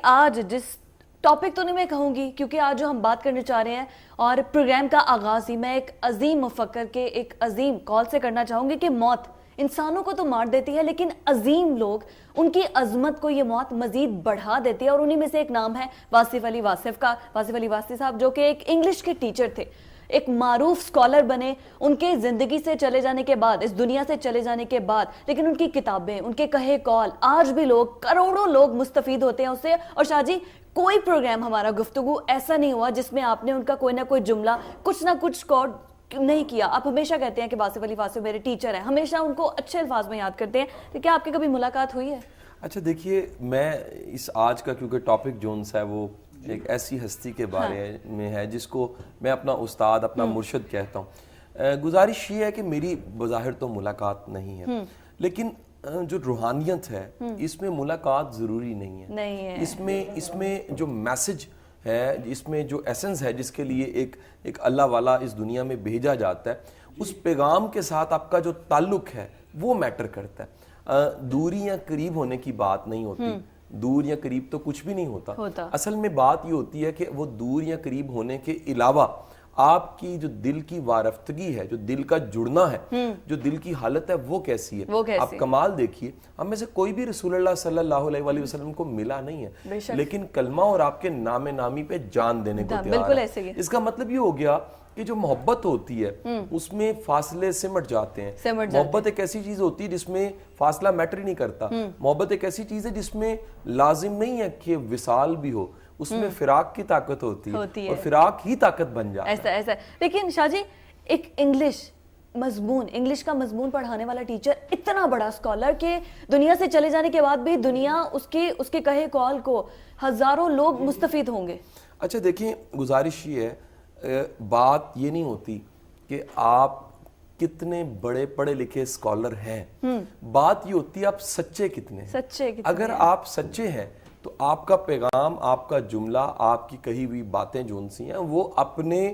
آج جس ٹاپک تو نہیں میں کہوں گی، کیونکہ آج جو ہم بات کرنے چاہ رہے ہیں اور پروگرام کا آغاز ہی میں ایک عظیم مفکر کے ایک عظیم کال سے کرنا چاہوں گی کہ موت انسانوں کو تو مار دیتی ہے، لیکن عظیم لوگ ان کی عظمت کو یہ موت مزید بڑھا دیتی ہے، اور انہی میں سے ایک نام ہے واصف علی واصف کا۔ واصف علی واصف صاحب جو کہ ایک انگلش کے ٹیچر تھے، ایک معروف سکولر بنے، ان کے زندگی سے چلے جانے کے بعد، اس دنیا سے چلے جانے کے بعد، لیکن ان کی کتابیں، ان کے کہے کال آج بھی لوگ، کروڑوں لوگ مستفید ہوتے ہیں اس سے۔ اور شاہ جی، کوئی پروگرام ہمارا گفتگو ایسا نہیں ہوا جس میں آپ نے ان کا کوئی نہ کوئی جملہ کچھ نہ کچھ کوٹ نہیں کیا۔ آپ ہمیشہ کہتے ہیں کہ واصف علی واصف میرے ٹیچر ہیں، ہمیشہ ان کو اچھے الفاظ میں یاد کرتے ہیں، تو کیا آپ کی کبھی ملاقات ہوئی ہے؟ اچھا دیکھیے، میں اس آج کا کیونکہ ٹاپک جون سا ہے وہ ایک ایسی ہستی کے بارے میں ہے جس کو میں اپنا استاد، اپنا مرشد کہتا ہوں۔ گزارش یہ ہے کہ میری بظاہر تو ملاقات نہیں ہے، لیکن جو روحانیت ہے اس میں ملاقات ضروری نہیں ہے۔ اس میں جو میسج ہے، اس میں جو ایسنس ہے جس کے لیے ایک اللہ والا اس دنیا میں بھیجا جاتا ہے، اس پیغام کے ساتھ آپ کا جو تعلق ہے وہ میٹر کرتا ہے۔ دوری یا قریب ہونے کی بات نہیں ہوتی، دور یا قریب تو کچھ بھی نہیں ہوتا۔ اصل میں بات یہ ہوتی ہے کہ وہ دور یا قریب ہونے کے علاوہ آپ کی جو دل کی وارفتگی ہے، جو دل کا جڑنا ہے، جو دل کی حالت ہے وہ کیسی ہے۔ آپ کمال دیکھیے، ہم میں سے کوئی بھی رسول اللہ صلی اللہ علیہ وآلہ وسلم کو ملا نہیں ہے، لیکن کلمہ اور آپ کے نام نامی پہ جان دینے کو تیار ہے۔ اس کا مطلب یہ ہو گیا کہ جو محبت ہوتی ہے اس میں فاصلے سمٹ جاتے ہیں۔ محبت ایک ایسی چیز ہوتی ہے جس میں فاصلہ میٹر ہی نہیں کرتا۔ محبت ایک ایسی چیز ہے جس میں لازم نہیں ہے کہ وصال بھی ہو، اس میں فراق کی طاقت ہوتی ہے اور فراق ہی طاقت بن جاتا ہے۔ ایسا ہے۔ لیکن شاہ جی، ایک انگلش کا مضمون پڑھانے والا ٹیچر، اتنا بڑا سکولر کہ دنیا سے چلے جانے کے بعد بھی دنیا اس کے کہے کال کو ہزاروں لوگ مستفید ہوں گے۔ اچھا دیکھیں، گزارش یہ ہے، بات یہ نہیں ہوتی کہ آپ کتنے بڑے پڑھے لکھے سکولر ہیں، بات یہ ہوتی ہے آپ سچے کتنے ہیں۔ اگر آپ سچے ہیں تو آپ کا پیغام، آپ کا جملہ، آپ کی کہی ہوئی باتیں جون سی ہیں وہ اپنے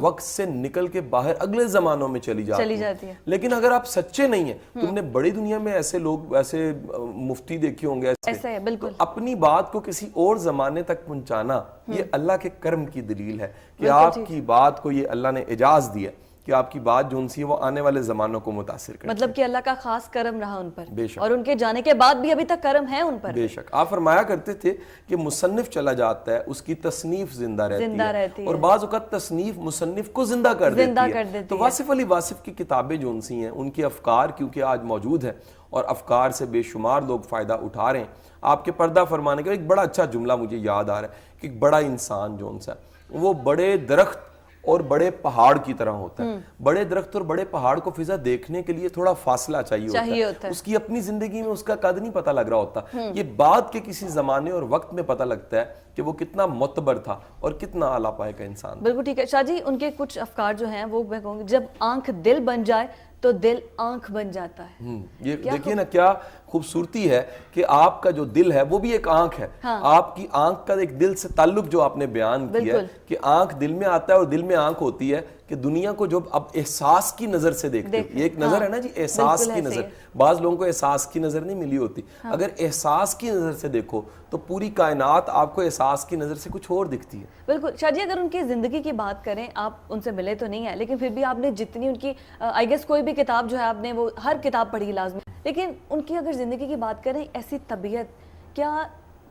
وقت سے نکل کے باہر اگلے زمانوں میں چلی جاتی ہیں۔ لیکن اگر آپ سچے نہیں ہیں، تم نے بڑی دنیا میں ایسے لوگ، ایسے مفتی دیکھے ہوں گے، ایسے بالکل اپنی بات کو کسی اور زمانے تک پہنچانا، یہ اللہ کے کرم کی دلیل ہے کہ آپ کی بات کو یہ اللہ نے اعجاز دیا کہ آپ کی بات جون سی ہے وہ آنے والے زمانوں کو متاثر کرے۔ مطلب کہ اللہ کا خاص کرم رہا ان پر، اور ان کے جانے کے بعد بھی ابھی تک کرم ہے ان پر۔ بے شک، آپ فرمایا کرتے تھے کہ مصنف چلا جاتا ہے، اس کی تصنیف زندہ رہتی ہے، اور بعض اوقات تصنیف مصنف کو زندہ کر دیتی ہے۔ تو واصف علی واصف کی کتابیں جون سی ہیں، ان کے افکار کیونکہ آج موجود ہیں اور افکار سے بے شمار لوگ فائدہ اٹھا رہے ہیں۔ آپ کے پردہ فرمانے کا ایک بڑا اچھا جملہ مجھے یاد آ رہا ہے کہ ایک بڑا انسان جون سا وہ بڑے درخت اور بڑے پہاڑ کی طرح ہوتا ہے۔ بڑے درخت اور بڑے پہاڑ کو فضا دیکھنے کے لیے تھوڑا فاصلہ چاہیے ہوتا ہے۔ اس کی اپنی زندگی میں اس کا قد نہیں پتہ لگ رہا ہوتا، یہ بعد کے کسی زمانے اور وقت میں پتہ لگتا ہے کہ وہ کتنا معتبر تھا اور کتنا اعلیٰ پائے کا انسان۔ بالکل ٹھیک ہے شاہ جی، ان کے کچھ افکار جو ہیں وہ میں کہوں گی، جب آنکھ دل بن جائے تو دل آنکھ بن جاتا ہے۔ یہ دیکھیے نا کیا خوبصورتی ہے کہ آپ کا جو دل ہے وہ بھی ایک آنکھ ہے۔ آپ کی آنکھ کا ایک دل سے تعلق جو آپ نے بیان کیا ہے کہ آنکھ دل میں آتا ہے اور دل میں آنکھ ہوتی ہے، کہ دنیا کو جب اب احساس کی نظر سے دیکھتے ہو، یہ ایک نظر ہے نا جی، احساس کی نظر۔ بعض لوگوں کو احساس کی نظر نہیں ملی ہوتی، اگر احساس کی نظر سے دیکھو تو پوری کائنات آپ کو احساس کی نظر سے کچھ اور دکھتی ہے۔ بالکل شاہ جی، اگر ان کی زندگی کی بات کریں، آپ ان سے ملے تو نہیں ہیں، لیکن پھر بھی آپ نے جتنی ان کی آئی گیس کوئی بھی کتاب جو ہے آپ نے وہ ہر کتاب پڑھی لازمی، لیکن ان کی اگر زندگی کی بات کریں، ایسی طبیعت کیا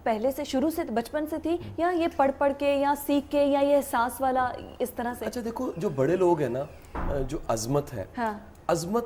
پہلے سے شروع سے بچپن سے تھی، یا یہ پڑھ کے یا سیکھ کے یا یہ احساس والا اس طرح سے؟ اچھا دیکھو، جو بڑے لوگ ہیں نا، جو عظمت ہے، عظمت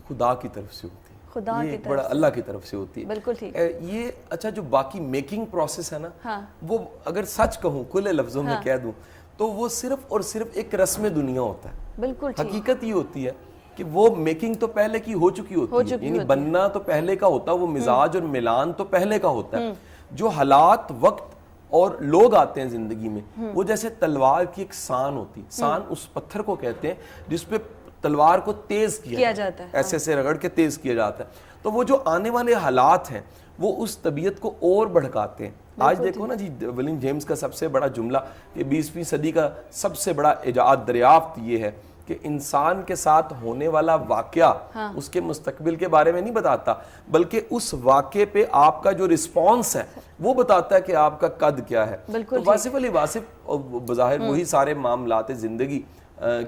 خدا کی طرف سے ہوتی ہے، یہ بڑا اللہ کی طرف سے ہوتی ہے۔ بالکل ٹھیک۔ یہ اچھا جو باقی میکنگ پروسیس ہے نا، وہ اگر سچ کہوں، کھلے لفظوں میں کہہ دوں تو وہ صرف اور صرف ایک رسم دنیا ہوتا ہے۔ بالکل حقیقت یہ ہوتی ہے کہ وہ میکنگ تو پہلے کی ہو چکی ہوتی ہے، یعنی بننا تو پہلے کا ہوتا ہے، وہ مزاج اور ملان تو پہلے کا ہوتا ہے۔ جو حالات، وقت اور لوگ آتے ہیں زندگی میں، وہ جیسے تلوار کی ایک سان ہوتی ہے۔ سان اس پتھر کو کہتے ہیں جس پہ تلوار کو تیز کیا جاتا ہے، ایسے ایسے رگڑ کے تیز کیا جاتا ہے۔ تو وہ جو آنے والے حالات ہیں وہ اس طبیعت کو اور بڑھکاتے ہیں۔ آج دیکھو نا جی، ولیم جیمز کا سب سے بڑا جملہ کہ 20ویں صدی کا سب سے بڑا ایجاد دریافت یہ ہے کہ انسان کے ساتھ ہونے والا واقعہ اس کے مستقبل کے بارے میں نہیں بتاتا، بلکہ اس واقعے پہ آپ کا جو رسپانس ہے وہ بتاتا ہے کہ آپ کا قد کیا ہے۔ تو واصف علی واصف بظاہر وہی سارے معاملات زندگی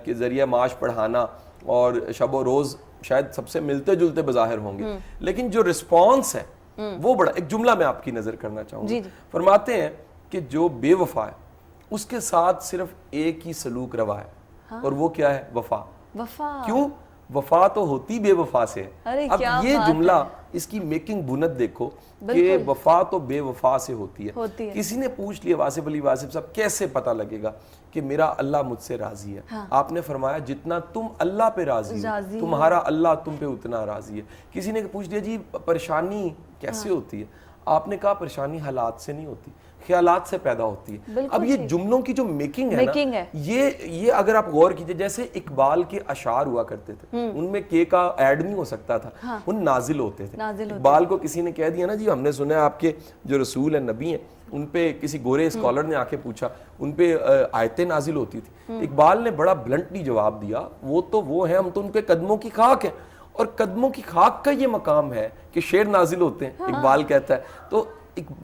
کے ذریعہ معاش پڑھانا اور شب و روز شاید سب سے ملتے جلتے بظاہر ہوں گے، لیکن جو رسپانس ہے وہ بڑا، ایک جملہ میں آپ کی نظر کرنا چاہوں گا، فرماتے ہیں کہ جو بے وفا ہے اس کے ساتھ صرف ایک ہی سلوک روا ہے، اور وہ کیا ہے؟ وفا۔ کیوں؟ وفا تو ہوتی بے وفا سے ہے۔ اب یہ جملہ، اس کی میکنگ بنت دیکھو کہ وفا تو بے وفا سے ہوتی ہے۔ کسی نے پوچھ لیا واصف علی واصف صاحب کیسے پتہ لگے گا کہ میرا اللہ مجھ سے راضی ہے؟ آپ نے فرمایا جتنا تم اللہ پہ راضی ہو تمہارا اللہ تم پہ اتنا راضی ہے۔ کسی نے پوچھ لیا جی پریشانی کیسے ہوتی ہے؟ آپ نے کہا پریشانی حالات سے نہیں ہوتی، خیالات سے پیدا ہوتی ہے۔ اب یہ جملوں کی جو میکنگ ہے نا، یہ اگر آپ غور کیجئے، جیسے اقبال کے اشعار ہوا کرتے تھے، ان میں کے کا ایڈ نہیں ہو سکتا تھا، ان نازل ہوتے تھے۔ اقبال کو کسی نے کہہ دیا نا جی ہم نے سنا ہے آپ کے جو رسول ہیں نبی ہیں، ان پہ کسی گورے اسکالر نے آ کے پوچھا، ان پہ آیتیں نازل ہوتی تھی۔ اقبال نے بڑا بلنٹلی جواب دیا، وہ تو وہ ہیں، ہم تو ان کے قدموں کی خاک ہیں، اور قدموں کی خاک کا یہ مقام ہے کہ شعر نازل ہوتے ہیں، اقبال کہتا ہے۔ تو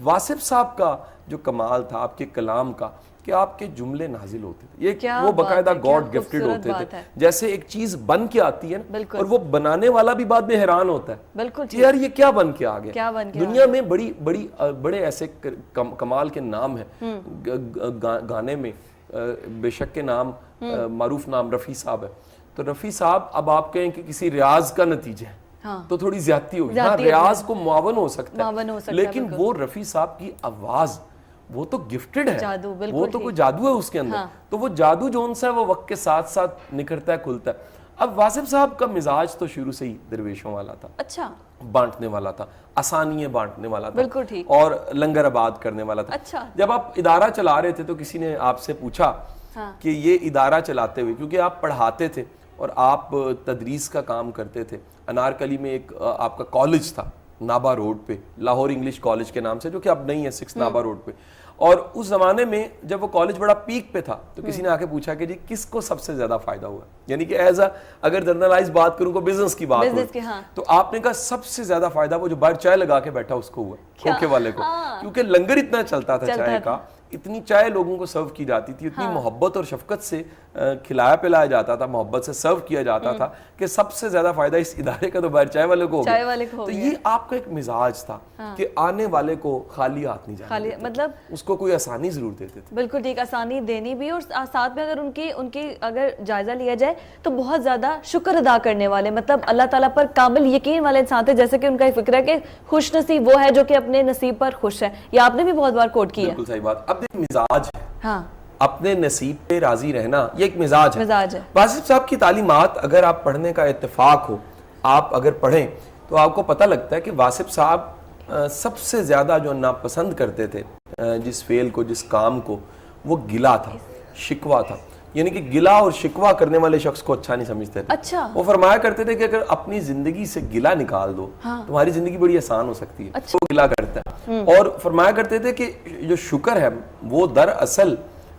واصف صاحب کا جو کمال تھا آپ کے کلام کا کہ آپ کے جملے نازل ہوتے تھے، یہ وہ باقاعدہ گاڈ گفٹڈ ہوتے تھے، جیسے ایک چیز بن کے آتی ہے نا، اور وہ بنانے والا بھی بعد میں حیران ہوتا ہے کہ یار یہ کیا بن کے آ گیا۔ دنیا میں بڑے ایسے کمال کے نام ہیں گانے میں، بے شک کے نام معروف نام رفیع صاحب ہے، تو رفیع صاحب اب آپ کہیں کہ کسی ریاض کا نتیجہ ہے تو تھوڑی زیادتی ہوگی، ہاں ریاض کو معاون ہو سکتا ہے، لیکن وہ رفیع صاحب کی آواز وہ تو گفٹڈ ہے، وہ تو کوئی جادو ہے اس کے اندر، تو وہ جادو جو ان سے وہ وقت کے ساتھ ساتھ نکھرتا ہے، کھلتا ہے۔ اب واصف صاحب کا مزاج تو شروع سے ہی درویشوں والا تھا، اچھا بانٹنے والا تھا، آسانیاں بانٹنے والا تھا، اور لنگر آباد کرنے والا تھا۔ جب آپ ادارہ چلا رہے تھے تو کسی نے آپ سے پوچھا کہ یہ ادارہ چلاتے ہوئے، کیونکہ آپ پڑھاتے تھے اور آپ تدریس کا کام کرتے تھے، انارکلی میں ایک آپ کا کالج تھا نابا روڈ پہ، لاہور انگلش کالج کے نام سے، جو کہ اب نہیں ہے، 6 نابا روڈ پہ، اور اس زمانے میں جب وہ کالج بڑا پیک پہ تھا تو کسی نے آ کے پوچھا کہ جی کس کو سب سے زیادہ فائدہ ہوا، یعنی کہ ایز اگر جرنلائز بات کروں کو بزنس کی بات ہو، تو آپ نے کہا سب سے زیادہ فائدہ وہ جو باہر چائے لگا کے بیٹھا اس کو ہوا، کھوکھے والے کو، کیونکہ لنگر اتنا چلتا تھا چائے کا، اتنی چائے لوگوں کو سرو کی جاتی تھی، اتنی محبت اور شفقت سے کھلایا پلایا جاتا تھا، محبت سے سرو کیا جاتا تھا کہ سب سے زیادہ فائدہ اس ادارے کا تو باہر چائے والے کو ہو گیا۔ تو یہ آپ کا ایک مزاج تھا کہ آنے والے کو خالی ہاتھ نہیں جانا دیتے، مطلب اس کو کوئی آسانی ضرور دیتے تھے۔ بالکل ٹھیک، آسانی دینی بھی، اور ساتھ میں اگر ان کی اگر جائزہ لیا جائے تو بہت زیادہ شکر ادا کرنے والے، مطلب اللہ تعالیٰ پر کامل یقین والے انسان تھے، جیسے کہ ان کا فکر ہے کہ خوش نصیب وہ ہے جو کہ اپنے نصیب پر خوش ہے، یہ آپ نے بھی بہت بار کوٹ کیا ہے۔ بالکل صحیح بات۔ اب ایک مزاج ہے، اپنے نصیب پہ راضی رہنا، یہ ایک مزاج ہے۔ واصف صاحب کی تعلیمات اگر آپ پڑھنے کا اتفاق ہو، آپ اگر پڑھیں تو آپ کو پتہ لگتا ہے کہ واصف صاحب سب سے زیادہ جو ناپسند کرتے تھے جس فعل کو، جس کام کو، وہ گلہ تھا، شکوہ تھا، یعنی کہ گلہ اور شکوہ کرنے والے شخص کو اچھا نہیں سمجھتے تھے۔ وہ فرمایا کرتے تھے کہ اگر اپنی زندگی سے گلہ نکال دو تمہاری زندگی بڑی آسان ہو سکتی ہے، وہ گلہ کرتا ہے۔ اور فرمایا کرتے تھے کہ جو شکر ہے وہ دراصل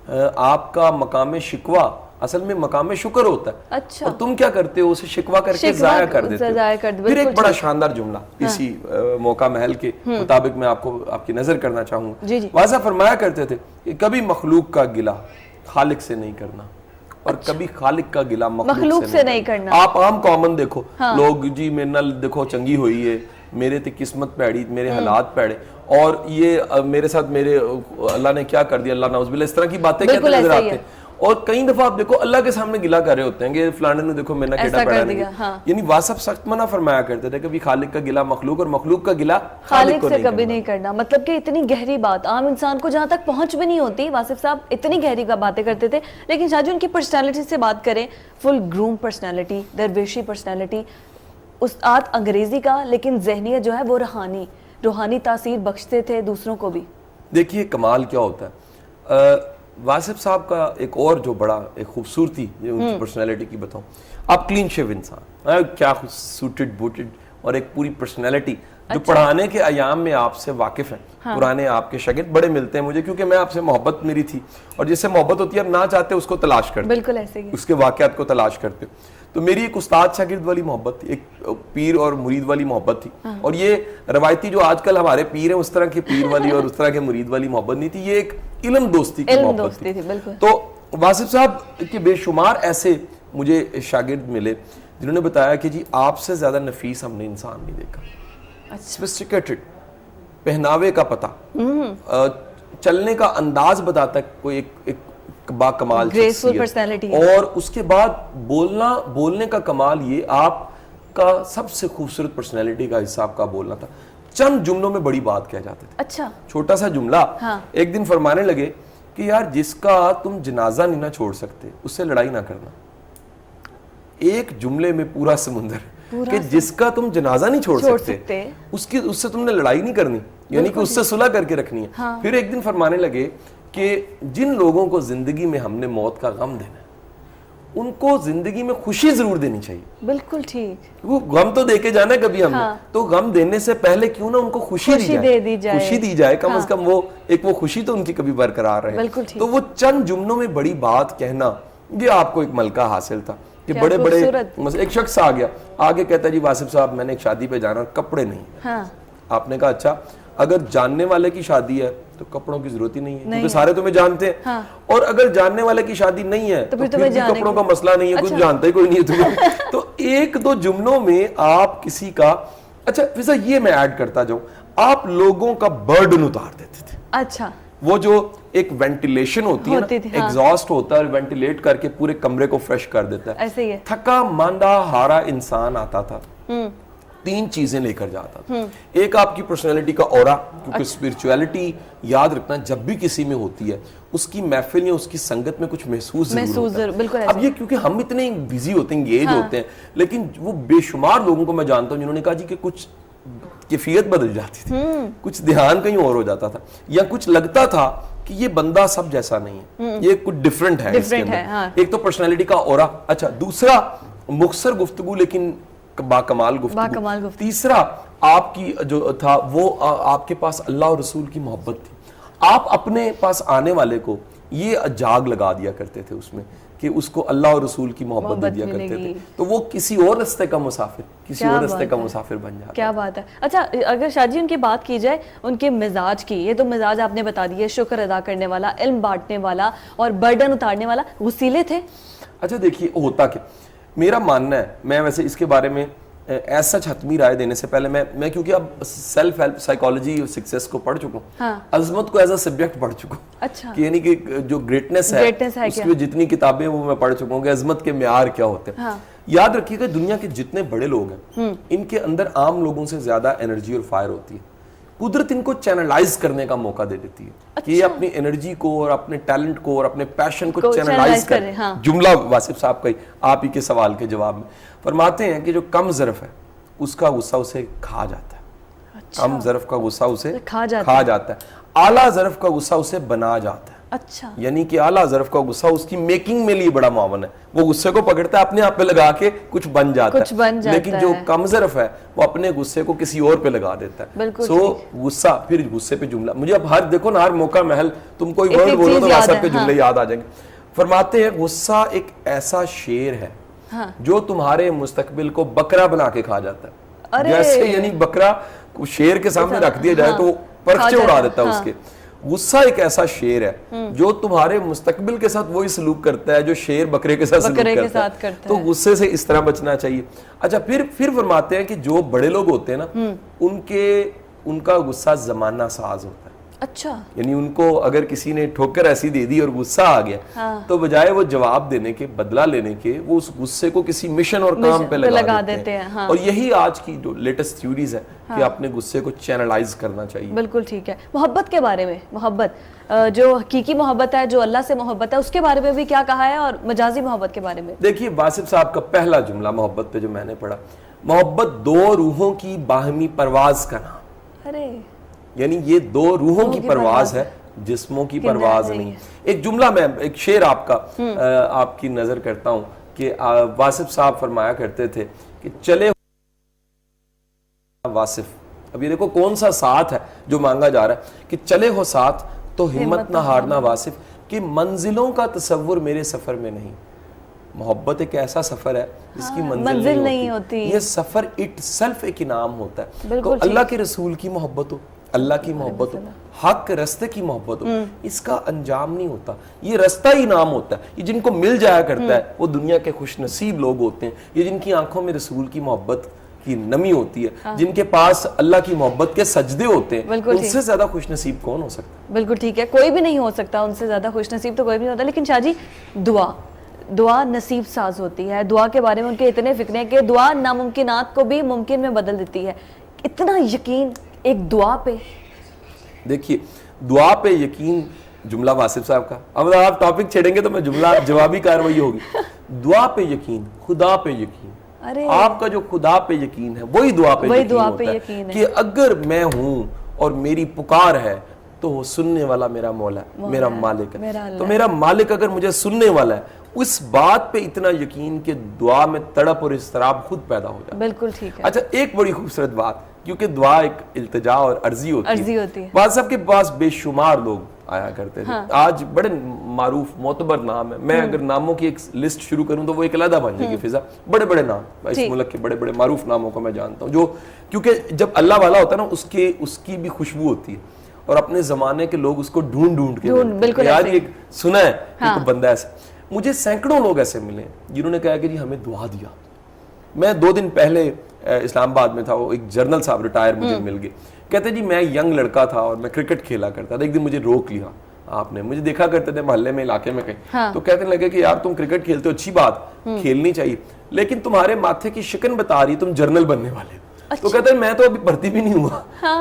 آپ کا مقام شکوہ اصل میں مقام شکر ہوتا ہے، اور تم کیا کرتے ہو اسے شکوہ کر کے ضائع کر دیتے ہو۔ پھر ایک بڑا شاندار جملہ اسی موقع محل کے مطابق میں آپ کو آپ کی نظر کرنا چاہوں گا۔ واضح فرمایا کرتے تھے کہ کبھی مخلوق کا گلہ خالق سے نہیں کرنا، اور کبھی خالق کا گلہ مخلوق سے نہیں کرنا۔ آپ عام کامن دیکھو لوگ، جی میرے نال دیکھو چنگی ہوئی ہے، میرے تے قسمت پیڑی، میرے حالات پیڑے، اور یہ میرے ساتھ میرے اللہ نے کیا کر دیا، اللہ نعوذ باللہ، اس طرح کی باتیں کہتے نظر آتے ہیں۔ اور کئی دفعہ آپ دیکھو اللہ کے سامنے گلہ کر رہے ہوتے ہیں کہ فلانے نے دیکھو میرے کیڑا پیڑا نہیں، یعنی واصف سخت منع فرمایا کرتے تھے کہ خالق کا گلہ مخلوق، اور مخلوق کا گلہ خالق سے کبھی نہیں کرنا۔ مطلب کہ اتنی گہری بات عام انسان کو جہاں تک پہنچ بھی نہیں ہوتی، واصف صاحب اتنی گہری باتیں کرتے تھے۔ لیکن شاہ جی ان کی پرسنالٹی سے بات کریں، فل گروم پرسنالٹی، درویشی پرسنالٹی، استاد انگریزی کا، لیکن ذہنیت جو ہے وہ روحانی تاثیر بخشتے تھے دوسروں کو بھی۔ دیکھیے کمال کیا ہوتا ہے، واصف صاحب کا ایک اور جو بڑا ایک خوبصورتی ان کی پرسنالٹی کی بتاؤں، آپ کلین شیو انسان، کیا سوٹڈ بوٹڈ، اور ایک پوری پرسنالٹی جو پڑھانے کے ایام میں آپ سے واقف ہیں, پرانے آپ کے شاگرد بڑے ملتے ہیں مجھے, کیونکہ میں آپ سے محبت میری تھی, اور جس سے محبت ہوتی ہے آپ نہ چاہتے اس کو تلاش کرتے, بالکل ایسے ہی, اس کے واقعات کو تلاش کرتے. تو میری ایک استاد شاگرد والی محبت تھی, ایک پیر اور مرید والی محبت تھی, اور یہ روایتی جو آج کل ہمارے پیر ہیں اس طرح کی پیر والی اور اس طرح کے مرید والی محبت نہیں تھی, یہ ایک علم دوستی کی محبت تھی. تو واصف صاحب کے بے شمار ایسے مجھے شاگرد ملے جنہوں نے بتایا کہ جی آپ سے زیادہ نفیس ہم نے انسان نہیں دیکھا. سوفسٹیکیٹڈ, پہناوے کا پتہ, چلنے کا انداز بتاتا ہے کوئی ایک با کمال شخصیت, اور اس کے بعد بولنے کا کمال یہ, آپ کا سب سے خوبصورت پرسنالٹی کا حصہ آپ کا بولنا تھا. چند جملوں میں بڑی بات کہہ جاتے تھے. اچھا, چھوٹا سا جملہ. ایک دن فرمانے لگے کہ یار جس کا تم جنازہ نہیں نہ چھوڑ سکتے اس سے لڑائی نہ کرنا. ایک جملے میں پورا سمندر کہ جس کا تم جنازہ نہیں چھوڑ سکتے اس سے تم نے لڑائی نہیں کرنی, یعنی کہ اس سے صلح کر کے رکھنی ہے. پھر ایک دن فرمانے لگے کہ جن لوگوں کو زندگی میں ہم نے موت کا غم دینا ہے ان کو زندگی میں خوشی ضرور دینی چاہیے. بالکل ٹھیک, وہ غم تو دے کے جانا ہے کبھی ہم نے, تو غم دینے سے پہلے کیوں نہ ان کو خوشی دی جائے, کم از کم وہ خوشی تو ان کی کبھی برقرار رہے. تو وہ چند جملوں میں بڑی بات کہنا, یہ آپ کو ایک ملکہ حاصل تھا کہ بڑے بڑے ایک شخص آ گیا, آگے کہتا ہے جی واصف صاحب میں نے ایک شادی پہ جانا, کپڑے نہیں. آپ نے کہا اچھا, اگر جاننے والے کی شادی ہے تو کپڑوں کی ضرورت ہی نہیں ہے کیونکہ سارے تمہیں جانتے ہیں, اور اگر جاننے والے کی شادی نہیں ہے تو پھر بھی کپڑوں کا مسئلہ نہیں ہے, کچھ جانتا ہی کوئی نہیں ہے تمہیں. تو ایک دو جملوں میں آپ کسی کا, اچھا فضا یہ میں ایڈ کرتا جاؤں, آپ لوگوں کا برڈن اتار دیتے تھے. اچھا, وہ جو ایک وینٹیلیشن ہوتی ہے نا, ایگزاسٹ ہوتا ہے اور وینٹیلیٹ کر کے پورے کمرے کو فریش کر دیتا ہے. ایسے ہی ہے. تھکا ماندہ ہارا انسان آتا تھا, تین چیزیں لے کر جاتا تھا. ایک آپ کی پرسنالٹی کا اورا, کیونکہ اسپرچویلٹی یاد رکھنا جب بھی کسی میں ہوتی ہے اس کی محفل یا اس کی سنگت میں کچھ محسوس ضرور ہوتا ہے. اب یہ کیونکہ ہم اتنے بزی ہوتے ہیں, انگیج ہوتے ہیں, لیکن وہ بے شمار لوگوں کو میں جانتا ہوں جنہوں نے کہا جی کہ کچھ کیفیت بدل جاتی تھی, کچھ دھیان کہیں اور ہو جاتا تھا, یا کچھ لگتا تھا کہ یہ بندہ سب جیسا نہیں ہے, یہ کچھ ڈیفرنٹ ہے اس کے اندر. ایک تو پرسنالٹی کا اورا. اچھا, دوسرا مختصر گفتگو لیکن با کمال گفتگو. تیسرا آپ کی جو تھا وہ آپ کے پاس اللہ اور رسول کی محبت تھی. آپ اپنے پاس آنے والے کو یہ جاگ لگا دیا کرتے تھے اس میں کہ اس کو اللہ اور رسول کی محبت دے دیا کرتے تھے, تو وہ کسی اور رستے کا مسافر بن جاتا. کیا بات ہے. اچھا, اگر شاہ جی ان کی بات کی جائے ان کے مزاج کی, یہ تو مزاج آپ نے بتا دیا, شکر ادا کرنے والا, علم بانٹنے والا اور برڈن اتارنے والا, غصیلے تھے؟ اچھا دیکھیے ہوتا کہ میرا ماننا ہے, میں ویسے اس کے بارے میں ایسا حتمی رائے دینے سے پہلے میں کیونکہ اب سیلف ہیلپ سائیکالوجی اور سکسیس کو پڑھ چکا ہوں, عظمت کو ایز اے سبجیکٹ پڑھ چکا ہوں. اچھا, یعنی کہ جو گریٹنس ہے اس کی جتنی کتابیں وہ میں پڑھ چکا ہوں کہ عظمت کے معیار کیا ہوتے ہیں. یاد رکھیے کہ دنیا کے جتنے بڑے لوگ ہیں ان کے اندر عام لوگوں سے زیادہ انرجی اور فائر ہوتی ہے. قدرت ان کو چینلائز کرنے کا موقع دے دیتی ہے کہ یہ اپنی انرجی کو اور اپنے ٹیلنٹ کو اور اپنے پیشن کو چینلائز کریں. جملہ واصف صاحب کا آپ ہی کے سوال کے جواب میں فرماتے ہیں کہ جو کم ظرف ہے اس کا غصہ اسے کھا جاتا ہے. کم ظرف کا غصہ اسے کھا جاتا ہے. اعلیٰ ظرف کا غصہ اسے بنا جاتا ہے. اچھا, یعنی کہ اعلیٰ ظرف کا غصہ اس کی میکنگ میں لیے بڑا معاون ہے. وہ غصے کو پکڑتا ہے اپنے آپ پہ لگا کے کچھ بن جاتا ہے, لیکن جو کم ظرف ہے وہ اپنے غصے کو کسی اور پہ لگا دیتا ہے. سو غصہ, پھر غصے پہ جملہ, مجھے اب دیکھو نا ہر موقع محل تم کوئی ورڈ بولو تو واصف کے جملے یاد آ جائیں گے. فرماتے ہیں غصہ ایک ایسا شیر ہے جو تمہارے مستقبل کو بکرا بنا کے کھا جاتا ہے. جیسے یعنی بکرا شیر کے سامنے رکھ دیا جائے تو وہ پرچے اڑا دیتا ہے اس کے. غصہ ایک ایسا شیر ہے جو تمہارے مستقبل کے ساتھ وہی سلوک کرتا ہے جو شیر بکرے کے ساتھ سلوک کرتا ہے. تو غصے سے اس طرح بچنا چاہیے. اچھا, پھر فرماتے ہیں کہ جو بڑے لوگ ہوتے ہیں نا ان کا غصہ زمانہ ساز ہوتا ہے. اچھا, یعنی ان کو اگر کسی نے ٹھوکر ایسی دے دی اور غصہ آ گیا تو بجائے وہ جواب دینے کے, بدلہ لینے کے, وہ اس غصے کو کسی مشن اور کام پہ لگا دیتے ہیں. اور یہی آج کی جو لیٹسٹ تھیوریز ہے کہ اپنے غصے کو چینلائز کرنا چاہیے. بالکل ٹھیک ہے. محبت کے بارے میں, محبت جو حقیقی محبت ہے, جو اللہ سے محبت ہے, اس کے بارے میں بھی کیا کہا ہے, اور مجازی محبت کے بارے میں؟ دیکھیے واصف صاحب کا پہلا جملہ محبت پہ جو میں نے پڑھا, محبت دو روحوں کی باہمی پرواز کا نام. ارے, یعنی یہ دو روحوں کی پرواز ہے, جسموں کی پرواز نہیں. ایک جملہ میں ایک شعر آپ کی نظر کرتا ہوں کہ واصف صاحب فرمایا کرتے تھے کہ چلے واصف اب یہ دیکھو کون سا ساتھ ہے جو مانگا جا رہا ہے کہ چلے ہو ساتھ تو ہمت نہ ہارنا واصف، کہ منزلوں کا تصور میرے سفر میں نہیں. محبت ایک ایسا سفر ہے جس کی منزل نہیں ہوتی. یہ سفر اٹ سیلف ایک انعام ہوتا ہے. تو اللہ کے رسول کی محبت ہو، اللہ کی محبت ہو، حق رستے کی محبت ہو، اس کا انجام نہیں ہوتا. یہ رستہ ہی انعام ہوتا ہے. یہ جن کو مل جایا کرتا ہے وہ دنیا کے خوش نصیب لوگ ہوتے ہیں. یہ جن کی آنکھوں میں رسول کی محبت کی نمی ہوتی ہے، جن کے پاس اللہ کی محبت کے سجدے ہوتے ہیں، ان سے زیادہ خوش نصیب کون ہو سکتا ہے؟ بالکل ٹھیک ہے، کوئی بھی نہیں ہو سکتا ان سے زیادہ خوش نصیب، تو کوئی بھی نہیں ہوتا. لیکن شاہ جی دعا نصیب ساز ہوتی ہے. دعا کے بارے میں ان کے اتنے فکر ہیں کہ دعا ناممکنات کو بھی ممکن میں بدل دیتی ہے. اتنا یقین ایک دعا پہ. دیکھیے دعا پہ یقین جملہ واصف صاحب کا، اب آپ ٹاپک چھیڑیں گے تو میں جملہ جوابی کاروائی ہوگی. دعا پہ یقین، خدا پہ یقین. آپ کا جو خدا پہ یقین ہے وہی دعا پہ یقین ہوتا ہے کہ اگر میں ہوں اور میری پکار ہے تو وہ سننے والا میرا مولا ہے، میرا مالک ہے. تو میرا مالک اگر مجھے سننے والا ہے، اس بات پہ اتنا یقین کہ دعا میں تڑپ اور اضطراب خود پیدا ہو جائے. بالکل ٹھیک ہے. اچھا ایک بڑی خوبصورت بات، کیونکہ دعا ایک التجا اور عرضی ہوتی ہے. بعض صاحب کے پاس بے شمار لوگ آیا کرتے تھے. آج بڑے معروف معتبر نام ہے، میں اگر ناموں کی ایک لسٹ شروع کروں تو وہ ایک علیحدہ بن جائے گی فضا. بڑے بڑے نام اس ملک کے بڑے بڑے معروف ناموں کو میں جانتا ہوں، جو کیونکہ جب اللہ والا ہوتا ہے نا اس کی بھی خوشبو ہوتی ہے، اور اپنے زمانے کے لوگ اس کو ڈھونڈ کے یار یہ سنا ہے کہ بندہ ایسا. مجھے سینکڑوں لوگ ایسے ملے جنہوں نے کہا کہ جی ہمیں دعا دیا. میں 2 دن پہلے اسلام آباد میں تھا، وہ ایک جرنل صاحب ریٹائر مجھے مل گئے. کہتے جی میں ینگ لڑکا تھا اور میں کرکٹ کھیلا کرتا تھا. ایک دن مجھے روک لیا آپ نے، مجھے دیکھا کرتے تھے محلے میں علاقے میں کہیں، تو کہتے لگے کہ یار تم کرکٹ کھیلتے ہو، اچھی بات، کھیلنی چاہیے، لیکن تمہارے ماتھے کی شکن بتا رہی تم جرنل بننے والے. تو کہتے ہیں میں تو ابھی بھرتی بھی نہیں ہوا.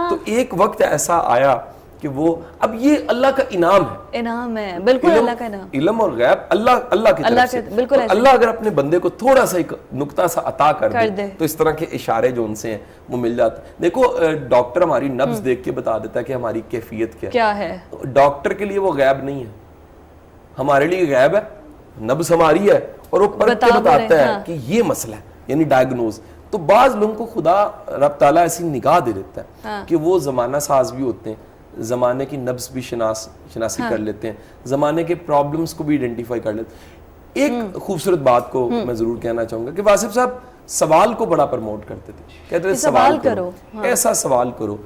تو ایک وقت ایسا آیا کہ وہ اب یہ اللہ کا انعام ہے. بالکل اللہ کا انعام. علم اور غیب اللہ کی طرف سے. اللہ اگر اپنے بندے کو تھوڑا سا ایک نقطہ سا عطا کر دے تو اس طرح کے اشارے جو ان سے ہیں وہ مل جاتے ہیں. دیکھو ڈاکٹر ہماری نبض دیکھ کے بتا دیتا ہے کہ ہماری کیفیت کیا ہے. ڈاکٹر کے لیے وہ غیب نہیں ہے، ہمارے لیے غیب ہے. نبض ہماری ہے اور وہ پڑھ کے بتاتا ہے کہ یہ مسئلہ ہے، یعنی ڈائگنوز. تو بعض لوگوں کو خدا رب تعالیٰ ایسی نگاہ دے دیتا ہے کہ وہ زمانہ ساز بھی ہوتے ہیں، زمانے کی نبض بھی شناسی کر لیتے ہیں، زمانے کے پرابلمز کو بھی آئیڈینٹیفائی کر لیتے ہیں. ایک خوبصورت بات کو میں ضرور کہنا چاہوں گا کہ واصف صاحب سوال کو بڑا پروموٹ کرتے تھے. کہتے تھے سوال کرو، ایسا سوال کرو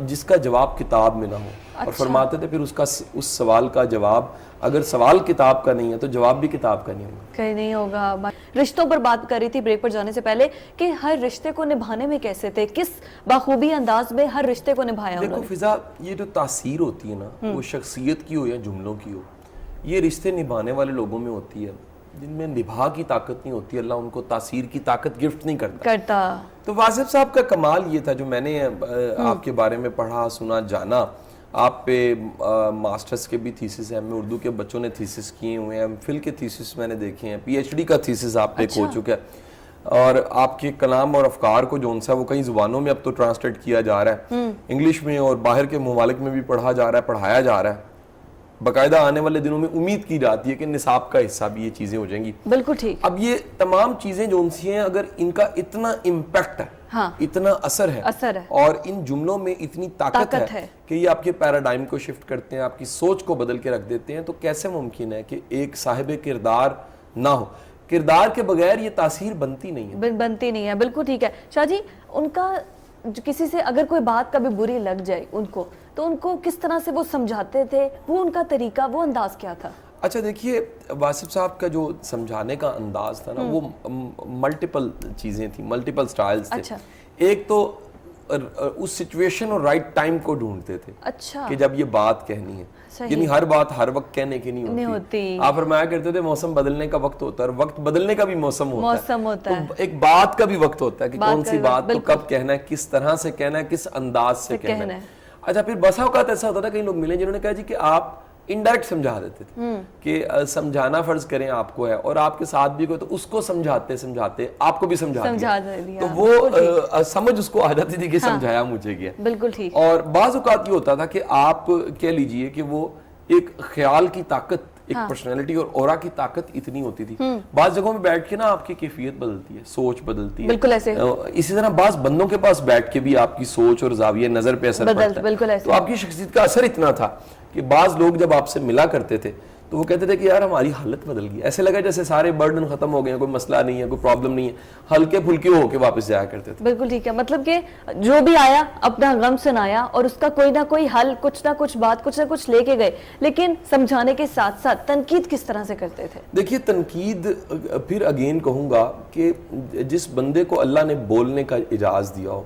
جس کا جواب کتاب میں نہ ہو. اور فرماتے تھے پھر اس سوال کا جواب اگر سوال کتاب کا نہیں ہے تو جواب بھی کتاب کا نہیں ہوگا. کہیں نہیں ہوگا. رشتوں پر بات کر رہی تھی بریک پر جانے سے پہلے کہ ہر رشتے کو نبھانے میں کیسے تھے، کس باخوبی انداز میں ہر رشتے کو نبھایا. دیکھو فضا، یہ جو تاثیر ہوتی ہے نا، وہ شخصیت کی ہو یا جملوں کی ہو، یہ رشتے نبھانے والے لوگوں میں ہوتی ہے. جن میں نبھا کی طاقت نہیں ہوتی، اللہ ان کو تاثیر کی طاقت گفٹ نہیں کرتا. تو واصف صاحب کا کمال یہ تھا، جو میں نے آپ کے بارے میں پڑھا سنا جانا. آپ پہ ماسٹرز کے بھی تھیسس ہیں، میں اردو کے بچوں نے تھیسس کیے ہوئے ہیں، فل کے تھیسس میں نے دیکھے ہیں، پی ایچ ڈی کا تھیسس آپ پہ ہو چکا ہے. اور آپ کے کلام اور افکار کو جو ہے وہ کئی زبانوں میں اب تو ٹرانسلیٹ کیا جا رہا ہے، انگلش میں اور باہر کے ممالک میں بھی پڑھا جا رہا ہے، پڑھایا جا رہا ہے. باقاعدہ آنے والے دنوں میں امید کی جاتی ہے کہ نصاب کا حصہ بھی یہ چیزیں ہو جائیں گی. بالکل ٹھیک. اب یہ تمام چیزیں جو ان سی ہیں، اگر ان کا اتنا امپیکٹ ہے، اتنا اثر ہے اور ان جملوں میں اتنی طاقت ہے کہ یہ آپ کے پیراڈائم کو شفٹ کرتے ہیں، آپ کی سوچ کو بدل کے رکھ دیتے ہیں، تو کیسے ممکن ہے کہ ایک صاحب کردار نہ ہو؟ کردار کے بغیر یہ تاثیر بنتی نہیں ہے. بالکل ٹھیک ہے. شاہ جی ان کا کسی سے اگر کوئی بات کبھی بری لگ جائے ان کو، تو ان کو کس طرح سے وہ سمجھاتے تھے، وہ ان کا طریقہ، وہ انداز کیا تھا؟ اچھا دیکھیے واصف صاحب کا جو سمجھانے کا انداز تھا نا، وہ ملٹیپل چیزیں تھیں، ملٹیپل سٹائلز تھے. ایک تو اس سچویشن اور رائٹ ٹائم کو ڈھونڈتے تھے کہ جب یہ بات کہنی ہے، یعنی ہر بات ہر وقت کہنے کی نہیں ہوتی. آپ فرمایا کرتے تھے موسم بدلنے کا وقت ہوتا ہے اور وقت بدلنے کا بھی موسم ہوتا ہے. تو ایک بات کا بھی وقت ہوتا ہے کہ کون سی بات کو کب کہنا ہے، کس طرح سے کہنا ہے، کس انداز سے کہنا ہے. اچھا پھر بسا اوقات ایسا ہوتا تھا، کئی لوگ ملے جنہوں نے کہا جی کہ آپ انڈائریکٹ سمجھا دیتے تھے کہ سمجھانا فرض کریں آپ کو ہے اور آپ کے ساتھ بھی کوئی، تو اس کو سمجھاتے آپ کو بھی سمجھا دیا، تو وہ سمجھ اس کو آ جاتی تھی کہ سمجھایا مجھے گیا. بالکل ٹھیک. اور بعض اوقات یہ ہوتا تھا کہ آپ کہہ لیجئے کہ وہ ایک خیال کی طاقت ایک پرسنالٹی اور اورا کی طاقت اتنی ہوتی تھی. بعض جگہوں میں بیٹھ کے نا آپ کی کیفیت بدلتی ہے, سوچ بدلتی ہے. بالکل ایسے. اسی طرح بعض بندوں کے پاس بیٹھ کے بھی آپ کی سوچ اور زاویہ نظر پہ اثر پڑتا ہے. بالکل ایسے. تو آپ کی شخصیت کا اثر اتنا تھا کہ بعض لوگ جب آپ سے ملا کرتے تھے تو وہ کہتے تھے کہ یار ہماری حالت بدل گئی, ایسے لگا جیسے سارے برڈن ختم ہو گئے ہیں, کوئی مسئلہ نہیں ہے, کوئی پرابلم نہیں ہے, ہلکے پھلکے ہو کے واپس جایا کرتے تھے. بالکل ٹھیک ہے, مطلب کہ جو بھی آیا اپنا غم سنایا اور اس کا کوئی نہ کوئی حل, کچھ نہ کچھ بات, کچھ نہ کچھ لے کے گئے. لیکن سمجھانے کے ساتھ ساتھ تنقید کس طرح سے کرتے تھے؟ دیکھیے تنقید پھر اگین کہوں گا کہ جس بندے کو اللہ نے بولنے کا اجاز دیا ہو,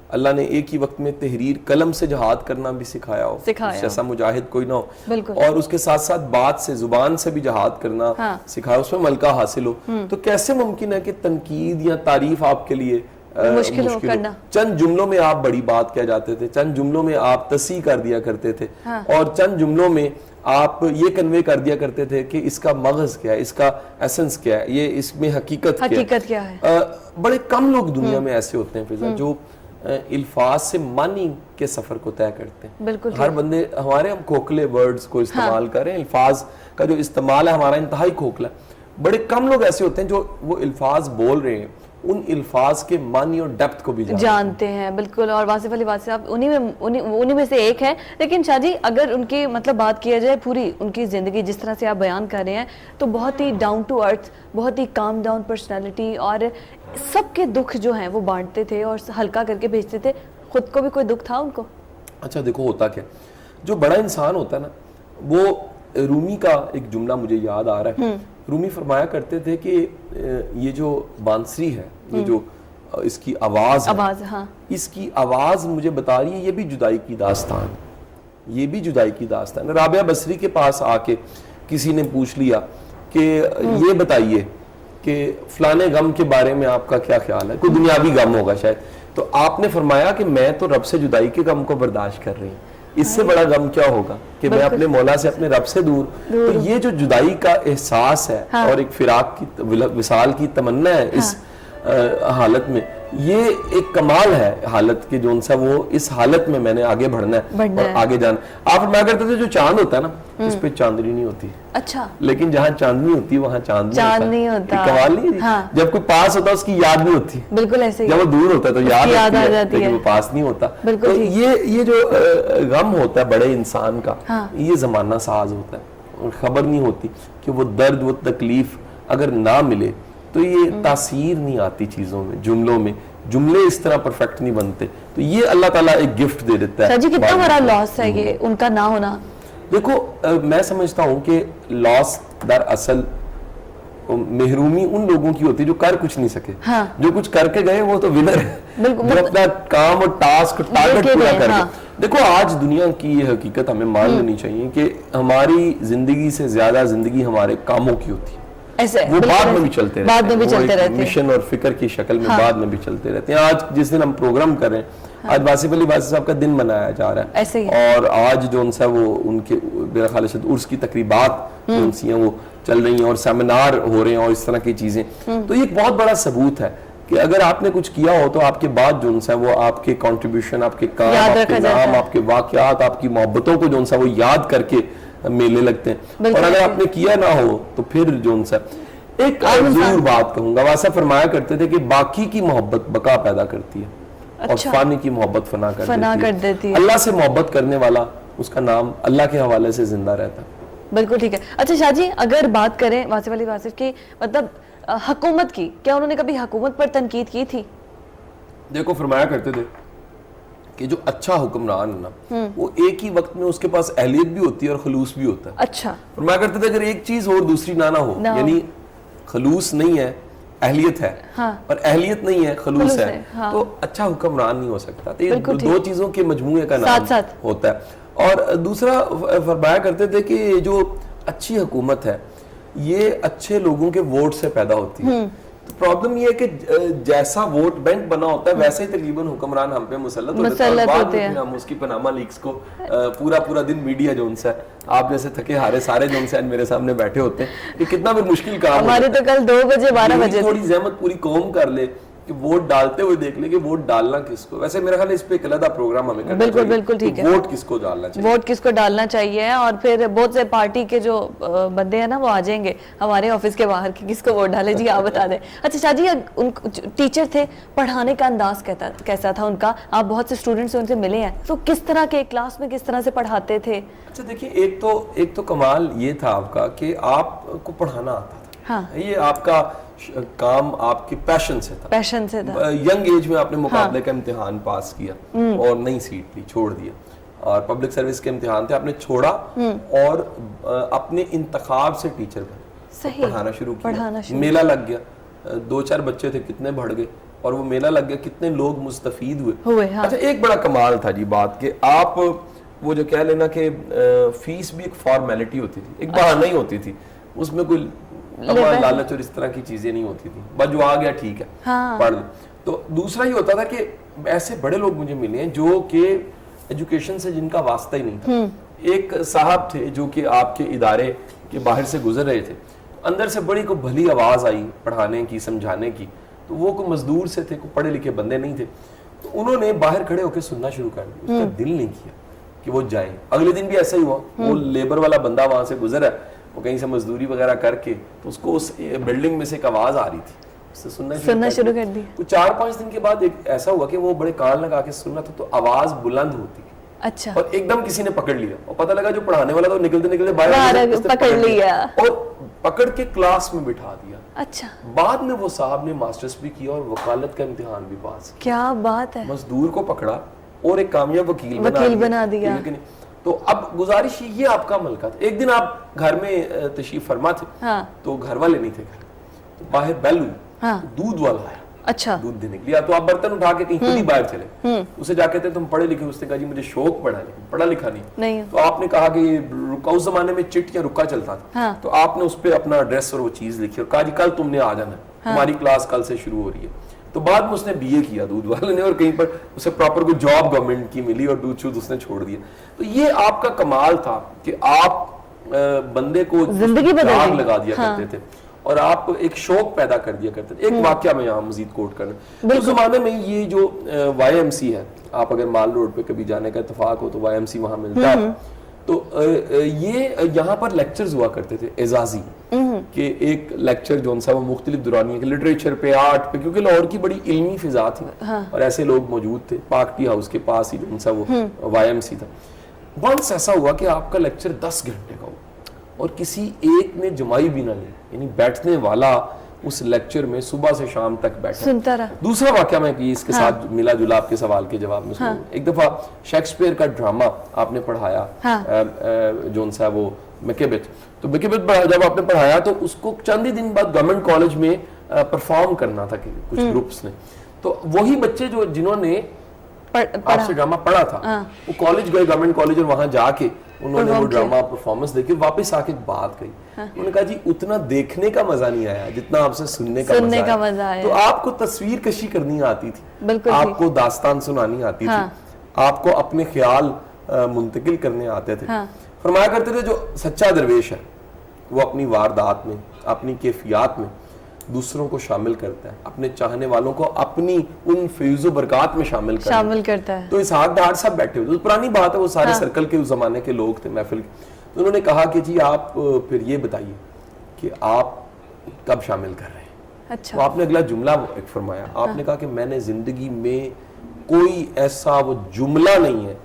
اللہ نے ایک ہی وقت میں تحریر قلم سے جہاد کرنا بھی سکھایا ہو, ایسا مجاہد کوئی نہ ہو, اور اس کے ساتھ ساتھ بات سے, زبان سے بھی جہاد کرنا سکھایا, اس میں ملکہ حاصل ہو, تو کیسے ممکن ہے کہ تنقید یا تعریف آپ کے لیے مشکل ہو کرنا؟ چند جملوں میں آپ بڑی بات کہہ جاتے تھے, چند جملوں میں آپ تصحیح کر دیا کرتے تھے, اور چند جملوں میں آپ یہ کنوے کر دیا کرتے تھے کہ اس کا مغز کیا ہے, اس کا ایسنس کیا ہے, یہ اس میں حقیقت کیا ہے. بڑے کم لوگ دنیا میں ایسے ہوتے ہیں فضا جو الفاظ سے معنی کے سفر کو طے کرتے ہیں. ہر بندے, ہمارے ہم کھوکھلے ورڈز کو استعمال کر رہے ہیں, الفاظ کا جو استعمال ہے ہمارا انتہائی کھوکھلا. بڑے کم لوگ ایسے ہوتے ہیں جو وہ الفاظ بول رہے ہیں ان الفاظ کے معنی اور ڈیپتھ کو بھی جانتے ہیں. بالکل, اور واصف علی واصف صاحب انہی میں سے ایک ہے. لیکن شاہ جی اگر ان کی مطلب بات کیا جائے پوری ان کی زندگی جس طرح سے آپ بیان کر رہے ہیں, تو بہت ہی ڈاؤن ٹو ارتھ, بہت ہی کام ڈاؤن پرسنالٹی, اور سب کے دکھ جو ہیں وہ بانٹتے تھے اور ہلکا کر کے بھیجتے تھے. خود کو بھی کوئی دکھ تھا ان کو؟ اچھا دیکھو ہوتا کیا, جو بڑا انسان ہوتا ہے نا, وہ رومی کا ایک جملہ مجھے یاد آ رہا ہے. رومی فرمایا کرتے تھے کہ یہ جو بانسری ہے, یہ جو اس کی آواز ہے, اس کی آواز مجھے بتا رہی ہے یہ بھی جدائی کی داستان, یہ بھی جدائی کی داستان. رابعہ بصری کے پاس آ کے کسی نے پوچھ لیا کہ یہ بتائیے کہ فلانے غم کے بارے میں آپ کا کیا خیال ہے, کوئی دنیاوی غم ہوگا شاید, تو آپ نے فرمایا کہ میں تو رب سے جدائی کے غم کو برداشت کر رہی ہوں, اس سے بڑا غم کیا ہوگا کہ میں اپنے مولا سے, اپنے رب سے دور. تو یہ جو جدائی کا احساس ہے اور ایک فراق کی, وصال کی تمنا ہے اس حالت میں, یہ ایک کمال ہے حالت کے, جو ان سا وہ اس حالت میں میں نے آگے بڑھنا ہے اور آگے جانا. آپ فرمایا کرتے تھے جو چاند ہوتا ہے نا, اس پہ چاندنی نہیں ہوتی. اچھا. لیکن جہاں چاندنی ہوتی ہے وہاں چاند نہیں ہوتا. کمال نہیں ہے. جب کوئی پاس ہوتا ہے اس کی یاد نہیں ہوتی. بالکل ایسے ہی. جب وہ دور ہوتا ہے تو یاد آ جاتی ہے, لیکن وہ پاس نہیں ہوتا. تو یہ جو غم ہوتا ہے بڑے انسان کا, یہ زمانہ ساز ہوتا ہے, اور خبر نہیں ہوتی کہ وہ درد, وہ تکلیف اگر نہ ملے تو یہ تاثیر نہیں آتی چیزوں میں, جملوں میں, جملے اس طرح پرفیکٹ نہیں بنتے. تو یہ اللہ تعالیٰ ایک گفٹ دے دیتا ہے. جی کتنا بڑا لاس ہے یہ ان کا نہ ہونا. دیکھو میں سمجھتا ہوں کہ لاس در اصل محرومی ان لوگوں کی ہوتی ہے جو کر کچھ نہیں سکے. جو کچھ کر کے گئے وہ تو ونر ہے, جو اپنا کام اور ٹاسک ٹارگٹ پورا کر کے. دیکھو آج دنیا کی یہ حقیقت ہمیں مان لینی چاہیے کہ ہماری زندگی سے زیادہ زندگی ہمارے کاموں کی ہوتی ہے. وہ بعد میں بھی چلتے رہتے ہیں, مشن اور فکر کی شکل میں بعد میں بھی چلتے رہتے ہیں. آج جس دن ہم پروگرام کر رہے ہیں, آج واصف علی واصف صاحب کا دن منایا جا رہا ہے, اور آج جو ان سے وہ ان کے میرا خیال ہے عرس کی تقریبات جو ان سی ہیں وہ چل رہی ہیں, اور سیمینار ہو رہے ہیں اور اس طرح کی چیزیں. تو یہ ایک بہت بڑا ثبوت ہے کہ اگر آپ نے کچھ کیا ہو تو آپ کے بعد جو ان سے وہ آپ کے کنٹریبیوشن, آپ کے کام, آپ کے نام, آپ کے واقعات, آپ کی محبتوں کو جو ان سے وہ یاد کر کے میلے لگتے ہیں. اور اگر آپ نے کیا نہ ہو تو پھر جو ان سے ایک ضرور بات کہوں گا, واسطہ فرمایا کرتے تھے کہ باقی کی محبت بقا پیدا کرتی ہے اور فانی کی محبت فنا کر دیتی ہے. اللہ سے محبت کرنے والا, اس کا نام اللہ کے حوالے سے زندہ رہتا ہے. بالکل ٹھیک ہے. اچھا شاہ جی اگر بات کریں واصف علی واصف کی مطلب حکومت کی, کیا انہوں نے کبھی حکومت پر تنقید کی تھی؟ دیکھو فرمایا کرتے تھے کہ جو اچھا حکمران ہے نا, وہ ایک ہی وقت میں اس کے پاس اہلیت بھی ہوتی ہے اور خلوص بھی ہوتا ہے. اچھا. فرمایا کرتے تھے اگر ایک چیز اور دوسری نہ ہو, یعنی خلوص نہیں ہے اہلیت ہے, اور اہلیت نہیں ہے خلوص ہے, تو اچھا حکمران نہیں ہو سکتا. تو یہ دو چیزوں کے مجموعے کا نام ہوتا ہے. اور دوسرا فرمایا کرتے تھے کہ جو اچھی حکومت ہے یہ اچھے لوگوں کے ووٹ سے پیدا ہوتی ہے. تو پرابلم یہ ہے کہ جیسا ووٹ بینک بنا ہوتا ہے ویسے ہی تقریباً حکمران ہم پہ مسلط ہوتے ہیں. ہم اس کی پاناما لیکس کو پورا دن میڈیا جو ان سے, آپ جیسے تھکے ہارے سارے جو ان سے میرے سامنے بیٹھے ہوتے ہیں, یہ کتنا بھی مشکل کام ہے. ہمارے تو کل 2 بجے 12 بجے تھوڑی زحمت پوری قوم کر لے کہ ووٹ ڈالتے ہوئے دیکھ لیں کہ ووٹ ڈالنا کس کو. ویسے میرا خیال ہے اس پہ ایک علیحدہ پروگرام ہمیں کرنا چاہیے. بالکل ٹھیک ہے. ووٹ کس کو ڈالنا چاہیے, ووٹ کس کو ڈالنا چاہیے, اور پھر بہت سے پارٹی کے جو بندے ہیں نا وہ آ جائیں گے ہمارے آفس کے باہر کہ کس کو ووٹ ڈالے. جی آپ بتا دیں. اچھا شاہ جی, ٹیچر تھے, پڑھانے کا انداز کیسا تھا ان کا؟ آپ بہت سے اسٹوڈنٹ سے ان سے ملے ہیں, تو کس طرح کے کلاس میں کس طرح سے پڑھاتے تھے؟ اچھا دیکھیں, ایک تو کمال یہ تھا آپ کا کہ آپ کو پڑھانا آتا تھا. یہ آپ کا کام آپ کے پیشن سے تھا. ینگ ایج میں آپ نے مقابلے کا امتحان پاس کیا اور نئی سیٹ لی, چھوڑ دیا, اور پبلک سروس کے امتحان تھے, آپ نے چھوڑا اور اپنے انتخاب سے ٹیچر بنے, پڑھانا شروع کیا. میلہ لگ گیا, 2-4 بچے تھے, کتنے بڑھ گئے, اور وہ میلہ لگ گیا, کتنے لوگ مستفید ہوئے. اچھا ایک بڑا کمال تھا جی بات کہ آپ وہ جو کہہ لینا کہ فیس بھی ایک فارمیلٹی ہوتی تھی, ایک بہانہ ہی ہوتی تھی, اس میں کوئی لالچ اور اس طرح کی چیزیں نہیں ہوتی تھی, بس جو آ گیا ٹھیک ہے پڑھ لیں. تو دوسرا یہ ہوتا تھا کہ ایسے بڑے لوگ مجھے ملے ہیں جو کہ ایجوکیشن سے جن کا واسطہ ہی نہیں تھا. ایک صاحب تھے جو کہ آپ کے ادارے کے باہر سے گزر رہے تھے, اندر سے بڑی کو بھلی آواز آئی پڑھانے کی, سمجھانے کی. تو وہ کوئی مزدور سے تھے, کوئی پڑھے لکھے بندے نہیں تھے, تو انہوں نے باہر کھڑے ہو کے سننا شروع کر دیا. اس کا دل نہیں کیا کہ وہ جائیں. اگلے دن بھی ایسا ہی ہوا, وہ لیبر والا بندہ وہاں سے گزرا, وہ کہیں سے مزدوری وغیرہ کر کے, تو اس کو اس بلڈنگ میں سے ایک آواز آ رہی تھی, اس سے سننا شروع کر دیا. تو 4-5 دن کے بعد ایک ایسا ہوا کہ وہ بڑے کان لگا کے سن رہا تھا, تو آواز بلند ہوتی. اچھا. اور ایک دم کسی نے پکڑ لیا, اور پتہ لگا جو پڑھانے والا تھا وہ نکلتے نکلتے باہر پکڑ لیا اور پکڑ کے کلاس میں بٹھا دیا. اچھا. بعد میں وہ صاحب نے ماسٹرز بھی کیا اور وکالت کا امتحان بھی پاس کیا. کیا بات ہے. مزدور کو پکڑا اور ایک کامیاب وکیل بنا دیا. تو اب گزارش یہ آپ کا عمل کا تھا. ایک دن آپ گھر میں تشریف فرما تھے, تو گھر والے نہیں تھے گھر, تو باہر بیل ہوئی, دودھ والا آیا. اچھا. دودھ دینے کے لیے, تو آپ برتن اٹھا کے کہیں خود ہی باہر چلے. اسے جا کہتے تم پڑھے لکھے, اس نے کہا جی مجھے شوق پڑھا, لیکن پڑھا لکھا نہیں. تو آپ نے کہا کہ اس زمانے میں چٹ یا رکا چلتا تھا, تو آپ نے اس پہ اپنا ایڈریس اور وہ چیز لکھی اور کہا جی کل تم نے آ جانا, ہماری کلاس کل سے شروع ہو رہی ہے. تو بعد میں اس نے BA کیا دودھ والے نے, اور کہیں پر اسے پراپر کوئی جاب گورنمنٹ کی ملی اور دودھ شود اس نے چھوڑ دیا. تو یہ آپ کا کمال تھا کہ آپ بندے کو زندگی داغ لگا دیا کرتے تھے اور آپ ایک شوق پیدا کر دیا کرتے تھے. ایک واقعہ میں یہاں مزید کوٹ کر رہا ہوں. اس زمانے میں یہ جو YMC ہے, آپ اگر مال روڈ پہ کبھی جانے کا اتفاق ہو تو YMC وہاں ملتا ہے. تو یہ یہاں پر لیکچرز ہوا کرتے تھے اعزازی, کہ ایک لیکچر جو ان سا وہ مختلف دورانیہ کے لٹریچر پہ, آرٹ پہ, کیونکہ لاہور کی بڑی علمی فضا تھی اور ایسے لوگ موجود تھے. پارک ٹی ہاؤس کے پاس ہی جو ان سا وہ YMC تھا. ونس ایسا ہوا کہ آپ کا لیکچر 10 گھنٹے کا ہو اور کسی ایک نے جمائی بھی نہ لی, یعنی بیٹھنے والا اس لیکچر میں صبح سے شام تک بیٹھا سنتا رہا. دوسرا واقعہ میں اس کے ساتھ ملا جلا آپ کے سوال کے جواب میں سنوں. ایک دفعہ شیکسپیئر کا ڈرامہ آپ نے پڑھایا, جون سا وہ میکبیتھ. تو میکبیتھ جب آپ نے پڑھایا تو اس کو چند ہی دن بعد گورنمنٹ کالج میں پرفارم کرنا تھا کچھ گروپس نے. تو وہی بچے جنہوں نے آپ سے ڈرامہ پڑھا تھا وہ کالج گئے, گورنمنٹ کالج, اور وہاں جا کے انہوں نے وہ ڈرامہ پرفارمنس دیکھی, واپس آ کے بات کہی. انہوں نے کہا جی اتنا دیکھنے کا مزہ نہیں آیا جتنا آپ سے سننے کا مزہ آیا. تو آپ کو تصویر کشی کرنی آتی تھی, آپ کو داستان سنانی آتی تھی, آپ کو اپنے خیال منتقل کرنے آتے تھے. فرمایا کرتے تھے جو سچا درویش ہے وہ اپنی واردات میں, اپنی کیفیات میں دوسروں کو شامل کرتا ہے, اپنے چاہنے والوں کو اپنی ان فیض و برکات میں شامل کرتا ہے. تو اسحاق ڈار صاحب بیٹھے ہوئے, پرانی بات ہے, وہ سارے سرکل کے اس زمانے کے لوگ تھے محفل کے. تو انہوں نے کہا کہ جی آپ پھر یہ بتائیے کہ آپ کب شامل کر رہے ہیں. تو آپ نے اگلا جملہ فرمایا, آپ نے کہا کہ میں نے زندگی میں کوئی ایسا وہ جملہ نہیں ہے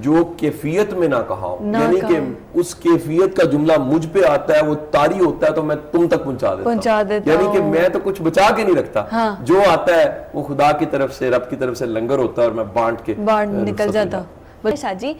جو کیفیت میں نہ کہا ہو, یعنی کہ اس کیفیت کا جملہ مجھ پہ آتا ہے, وہ طاری ہوتا ہے تو میں تم تک پہنچا دیتا ہوں. یعنی کہ میں تو کچھ بچا کے نہیں رکھتا, جو آتا ہے وہ خدا کی طرف سے, رب کی طرف سے لنگر ہوتا ہے اور میں بانٹ کے نکل جاتا ہوں. شاہ جی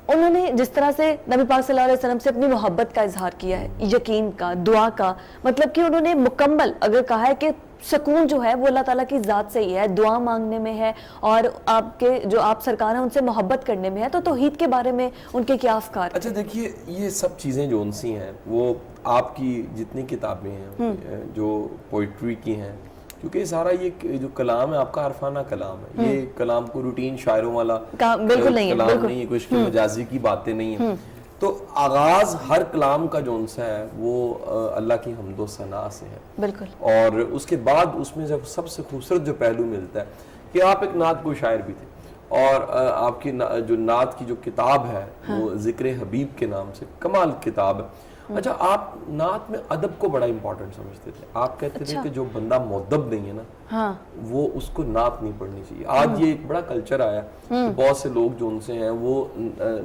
انہوں نے جس طرح سے نبی پاک صلی اللہ علیہ وسلم سے اپنی محبت کا اظہار کیا ہے, یقین کا, دعا کا, مطلب کہ انہوں نے مکمل اگر کہا ہے کہ سکون جو ہے وہ اللہ تعالیٰ کی ذات سے ہی ہے, دعا مانگنے میں ہے, اور آپ کے جو آپ سرکار ہیں ان سے محبت کرنے میں ہے. تو توحید کے بارے میں ان کے کیا افکار؟ اچھا دیکھیے, یہ سب چیزیں جو ان سی ہیں وہ آپ کی جتنی کتابیں ہیں جو پوئٹری کی ہیں, کیونکہ سارا یہ جو کلام ہے آپ کا عرفانہ کلام ہے, یہ کلام کو روٹین شاعروں والا بالکل نہیں ہے, کلام نہیں ہے, کوئی عشق مجازی کی باتیں نہیں ہیں. تو آغاز ہر کلام کا جون سا ہے وہ اللہ کی حمد و ثنا سے ہے بالکل. اور اس کے بعد اس میں جب سب سے خوبصورت جو پہلو ملتا ہے کہ آپ ایک نعت گو شاعر بھی تھے اور آپ کی جو نعت کی جو کتاب ہے وہ ذکر حبیب کے نام سے کمال کتاب ہے. اچھا آپ نعت میں ادب کو بڑا امپورٹنٹ سمجھتے تھے. آپ کہتے تھے کہ جو بندہ مؤدب نہیں ہے نا وہ اس کو نعت نہیں پڑھنی چاہیے. آج یہ ایک بڑا کلچر آیا کہ بہت سے لوگ جو ان سے ہیں وہ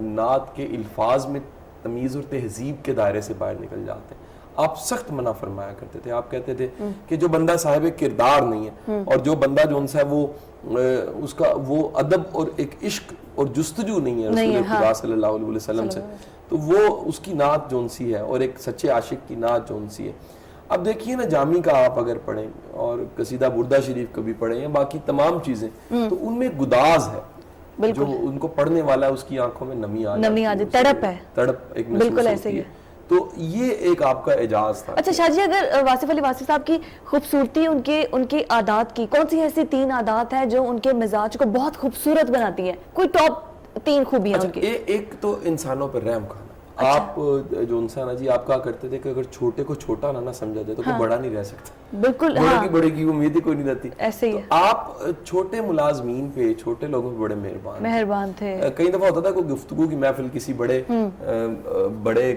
نعت کے الفاظ میں تمیز اور تہذیب کے دائرے سے باہر نکل جاتے ہیں. آپ سخت منع فرمایا کرتے تھے. آپ کہتے تھے کہ جو بندہ صاحب کردار نہیں ہے اور جو بندہ جو ان سے وہ اس کا وہ ادب اور ایک عشق اور جستجو نہیں ہے رسول خدا صلی اللہ علیہ وسلم سے تو وہ اس کی نعت جون سی ہے اور ایک سچے عاشق کی نعت جون سی ہے. اب دیکھیے نا جامی کا آپ اگر پڑھیں اور قصیدہ بردہ شریف کبھی پڑھیں یا باقی تمام چیزیں تو ان میں گداز ہے جو ان کو پڑھنے والا ہے اس کی آنکھوں میں نمی آ جاتی ہے, تڑپ ہے, تڑپ ایک محسوس ہوتی ہے. تو یہ ایک آپ کا اعجاز تھا. اچھا شاہ جی اگر واصف علی واصف صاحب کی خوبصورتی ان کی عادات کی کون سی ایسی 3 عادات ہیں جو ان کے مزاج کو بہت خوبصورت بناتی ہیں؟ کوئی ٹاپ 3 خوبیاں ان کی. ایک تو انسانوں پر رحم کھانا. آپ جو انسان ہے جی آپ کہا کرتے تھے کہ اگر چھوٹے کو چھوٹا نہ سمجھا جائے تو کوئی بڑا نہیں رہ سکتا. بالکل بڑے کی امید ہی کوئی نہیں رہتی. ایسے ہی آپ چھوٹے ملازمین پہ چھوٹے لوگوں پہ بڑے مہربان تھے. کئی دفعہ ہوتا تھا کوئی گفتگو کی محفل کسی بڑے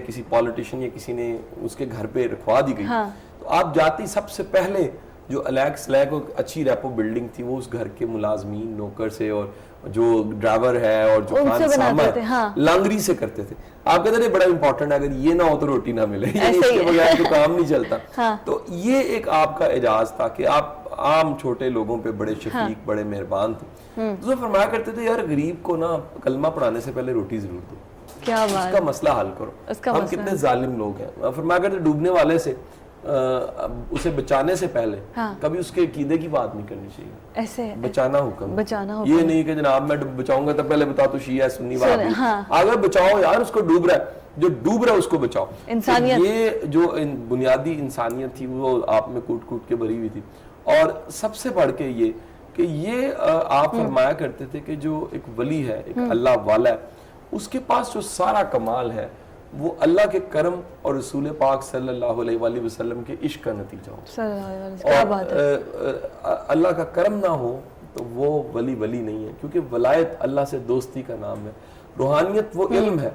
کسی پالیٹیشین یا کسی نے اس کے گھر پہ رکھوا دی گئی تو آپ جاتی سب سے پہلے جو الیک سلیک اچھی ریپو بلڈنگ تھی وہ اس گھر کے ملازمین نوکر سے اور جو ڈرائیور ہے اور جو خان سامہ ہے لانگری سے کرتے تھے. آپ کہتے تھے بڑا امپورٹنٹ ہے اگر یہ نہ ہو تو روٹی نہ ملے, اس کے بغیر تو کام نہیں چلتا. تو یہ ایک آپ کا اعجاز تھا کہ آپ عام چھوٹے لوگوں پہ بڑے شفیق بڑے مہربان تھے. تو فرمایا کرتے تھے یار غریب کو نا کلمہ پڑھانے سے پہلے روٹی ضرور دو, اس کا مسئلہ حل کرو. ہم کتنے ظالم لوگ ہیں. فرمایا کرتے ڈوبنے والے سے اسے بچانے سے پہلے کبھی اس کے عقیدے کی بات نہیں کرنی چاہیے. ایسے بچانا حکم, یہ نہیں کہ جناب میں بچاؤں گا تو پہلے بتا تو شیعہ ہے سنی وہابی. اگر بچاؤ یار اس کو ڈوب رہا ہے, جو ڈوب رہا ہے اس کو بچاؤ. یہ جو بنیادی انسانیت تھی وہ آپ میں کوٹ کوٹ کے بھری ہوئی تھی. اور سب سے بڑھ کے یہ کہ یہ آپ فرمایا کرتے تھے کہ جو ایک ولی ہے ایک اللہ والا ہے اس کے پاس جو سارا کمال ہے وہ اللہ کے کرم اور رسول پاک صلی اللہ علیہ وآلہ وسلم کے عشق کا نتیجہ ہو. اور اللہ کا کرم نہ ہو تو وہ ولی نہیں ہے, کیونکہ ولایت اللہ سے دوستی کا نام ہے. روحانیت وہ علم ہے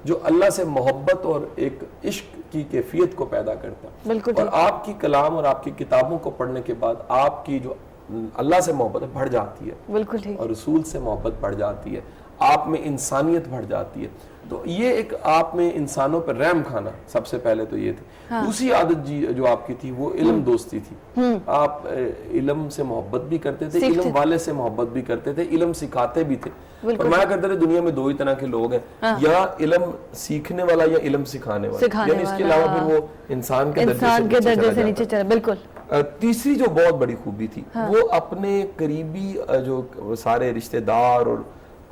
جو اللہ سے محبت اور ایک عشق کی کیفیت کو پیدا کرتا ہے. اور آپ کی کلام اور آپ کی کتابوں کو پڑھنے کے بعد آپ کی جو اللہ سے محبت بڑھ جاتی ہے اور رسول سے محبت بڑھ جاتی ہے, آپ میں انسانیت بڑھ جاتی ہے. تو یہ ایک آپ میں انسانوں پر رحم کھانا سب سے پہلے تو یہ تھی. دوسری عادت جو آپ کی تھی وہ علم دوستی تھی. آپ علم سے محبت بھی کرتے تھے, علم والے سے محبت بھی کرتے تھے, علم سکھاتے بھی تھے. فرمایا کرتے تھے دنیا میں 2 ہی طرح کے لوگ ہیں, یا علم سیکھنے والا یا علم سکھانے والا, یعنی اس کے علاوہ پھر وہ انسان کے درجے سے نیچے چلا. بالکل. تیسری جو بہت بڑی خوبی تھی وہ اپنے قریبی جو سارے رشتہ دار اور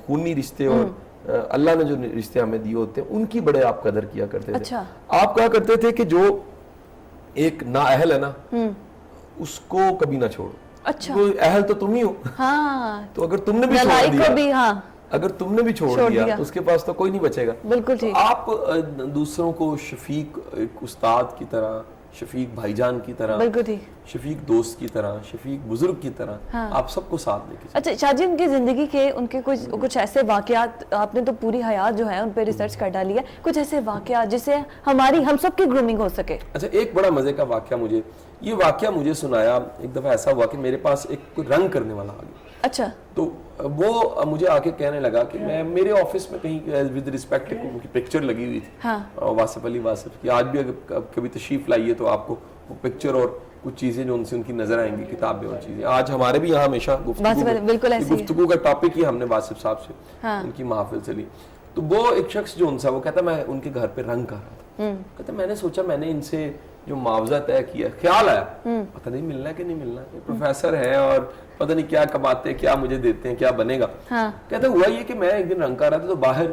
خونی رشتے اور اللہ نے جو رشتے ہمیں دیے ہوتے ہیں ان کی بڑے آپ قدر کیا کرتے تھے. آپ کہا کرتے تھے کہ جو ایک نااہل ہے نا اس کو کبھی نہ چھوڑو. وہ اہل تو تم ہی ہو, تو اگر تم نے بھی چھوڑ دیا اگر تم نے بھی چھوڑ دیا تو اس کے پاس تو کوئی نہیں بچے گا. بالکل. آپ دوسروں کو شفیق ایک استاد کی طرح, شفیق بھائی جان کی طرح, شفیق دوست کی طرح, شفیق بزرگ کی طرح آپ سب کو ساتھ لے کے. اچھا شاہ جی ان کی زندگی کے ان کے کچھ ایسے واقعات, آپ نے تو پوری حیات جو ہے ان پہ ریسرچ کر ڈالی ہے, کچھ ایسے واقعات جس سے ہم سب کی گرومنگ ہو سکے. اچھا ایک بڑا مزے کا واقعہ مجھے سنایا. ایک دفعہ ایسا ہوا کہ میرے پاس ایک رنگ کرنے والا آ گیا. اچھا. تو وہ مجھے آ کے کہنے لگا کہ میں میرے آفس میں کہیں ود ریسپیکٹ ان کی پکچر لگی ہوئی تھی واصف علی واصف کی. آج بھی اگر کبھی تشریف لائیے تو آپ کو وہ پکچر اور کچھ چیزیں جو ان کی نظر آئیں گی, کتابیں اور چیزیں. آج ہمارے بھی یہاں ہمیشہ گفتگو کا ٹاپک ہی ہم نے واصف صاحب سے ان کی محافل سے لی. تو وہ ایک شخص جو ان سے وہ کہتا میں ان کے گھر پہ رنگ کر رہا تھا. کہتا میں نے سوچا میں نے ان سے جو معاوضہ طے کیا, خیال آیا پتہ نہیں ملنا ہے کہ نہیں ملنا, پروفیسر ہیں اور پتہ نہیں کیا کماتے ہیں, کیا مجھے دیتے ہیں, کیا بنے گا. کہتا ہوا یہ کہ میں ایک دن رنگ کر رہا تھا تو باہر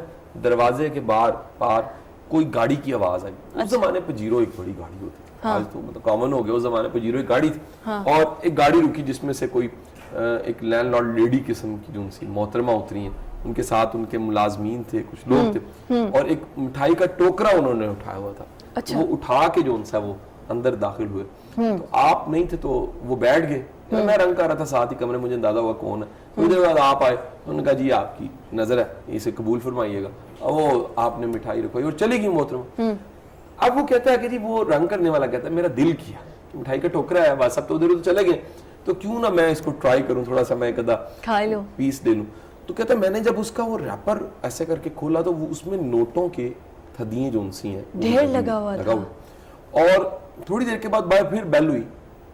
دروازے کے پار کوئی گاڑی کی آواز آئی. اس زمانے پہ جیرو ایک بڑی گاڑی ہوتی تھی, آج تو مطلب کامن ہو گیا, اس زمانے پہ جیرو ایک گاڑی تھی. اور ایک گاڑی رکی جس میں سے کوئی ایک لینڈ لارڈ لیڈی قسم کی جو ان سی محترمہ اتری ہیں, ان کے ساتھ ان کے ملازمین تھے, کچھ لوگ تھے, اور ایک مٹھائی کا ٹوکرا انہوں نے اٹھایا ہوا تھا. وہ اٹھا کے جو ان سا وہ اندر داخل ہوئے, تو آپ نہیں تھے تو وہ بیٹھ گئے. میں رنگ کر رہا تھا ساتھ ہی کمرے, مجھے اندازہ ہوا کون ہے. تھوڑی دیر بعد آپ آئے, انہوں نے کہا جی آپ کی نظر ہے, اسے قبول فرمائیے گا. وہ آپ نے مٹھائی رکھوائی اور چلے گئی محترمہ. اب وہ کہتا ہے کہ جی وہ رنگ کرنے والا کہتا ہے میرا دل کیا کہ مٹھائی کا ٹوکرا ہے, بس اب تو ادھر چلے گئے, تو کیوں نہ میں اس کو ٹرائی کروں, تھوڑا سا میں ایک آدھا پیس لے لوں. تو کہتا ہے میں نے جب اس کا وہ ریپر ایسے کر کے کھولا تو وہ اس میں نوٹوں کے تھدیے جو انسی ہیں ڈھیر لگا ہوا تھا. اور تھوڑی دیر کے بعد باہر پھر بیل ہوئی